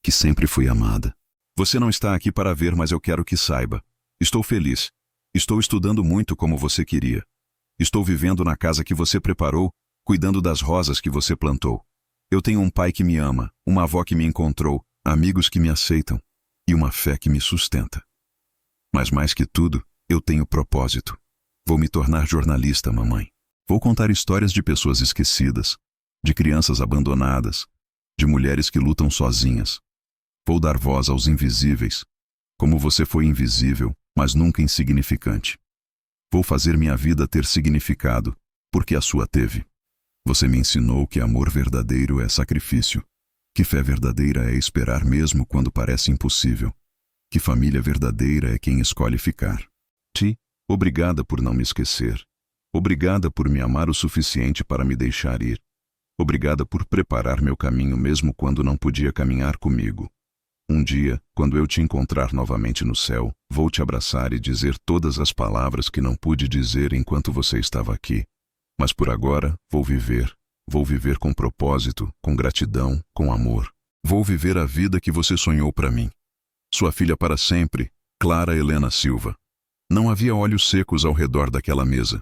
que sempre fui amada. Você não está aqui para ver, mas eu quero que saiba. Estou feliz. Estou estudando muito como você queria. Estou vivendo na casa que você preparou, cuidando das rosas que você plantou. Eu tenho um pai que me ama, uma avó que me encontrou, amigos que me aceitam e uma fé que me sustenta. Mas mais que tudo, eu tenho propósito. Vou me tornar jornalista, mamãe. Vou contar histórias de pessoas esquecidas, de crianças abandonadas, de mulheres que lutam sozinhas. Vou dar voz aos invisíveis, como você foi invisível, mas nunca insignificante. Vou fazer minha vida ter significado, porque a sua teve. Você me ensinou que amor verdadeiro é sacrifício, que fé verdadeira é esperar mesmo quando parece impossível, que família verdadeira é quem escolhe ficar. Obrigada por não me esquecer. Obrigada por me amar o suficiente para me deixar ir. Obrigada por preparar meu caminho mesmo quando não podia caminhar comigo. Um dia, quando eu te encontrar novamente no céu, vou te abraçar e dizer todas as palavras que não pude dizer enquanto você estava aqui. Mas por agora, vou viver com propósito, com gratidão, com amor. Vou viver a vida que você sonhou para mim. Sua filha para sempre, Clara Helena Silva. Não havia olhos secos ao redor daquela mesa.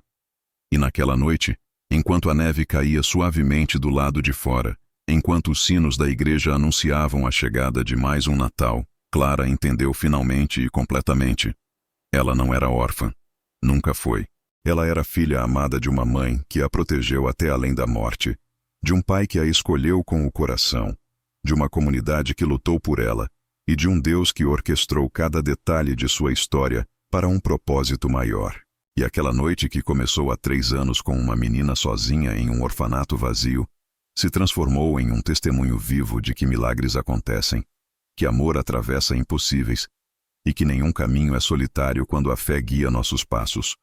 E naquela noite, enquanto a neve caía suavemente do lado de fora, enquanto os sinos da igreja anunciavam a chegada de mais um Natal, Clara entendeu finalmente e completamente. Ela não era órfã. Nunca foi. Ela era filha amada de uma mãe que a protegeu até além da morte, de um pai que a escolheu com o coração, de uma comunidade que lutou por ela e de um Deus que orquestrou cada detalhe de sua história para um propósito maior. E aquela noite que começou há 3 anos com uma menina sozinha em um orfanato vazio, se transformou em um testemunho vivo de que milagres acontecem, que amor atravessa impossíveis e que nenhum caminho é solitário quando a fé guia nossos passos.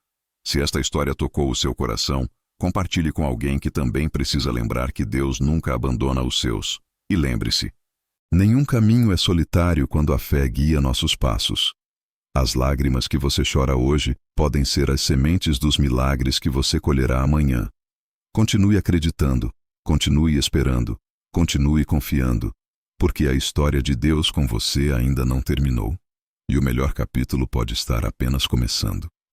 Se esta história tocou o seu coração, compartilhe com alguém que também precisa lembrar que Deus nunca abandona os seus. E lembre-se, nenhum caminho é solitário quando a fé guia nossos passos. As lágrimas que você chora hoje podem ser as sementes dos milagres que você colherá amanhã. Continue acreditando, continue esperando, continue confiando, porque a história de Deus com você ainda não terminou. E o melhor capítulo pode estar apenas começando.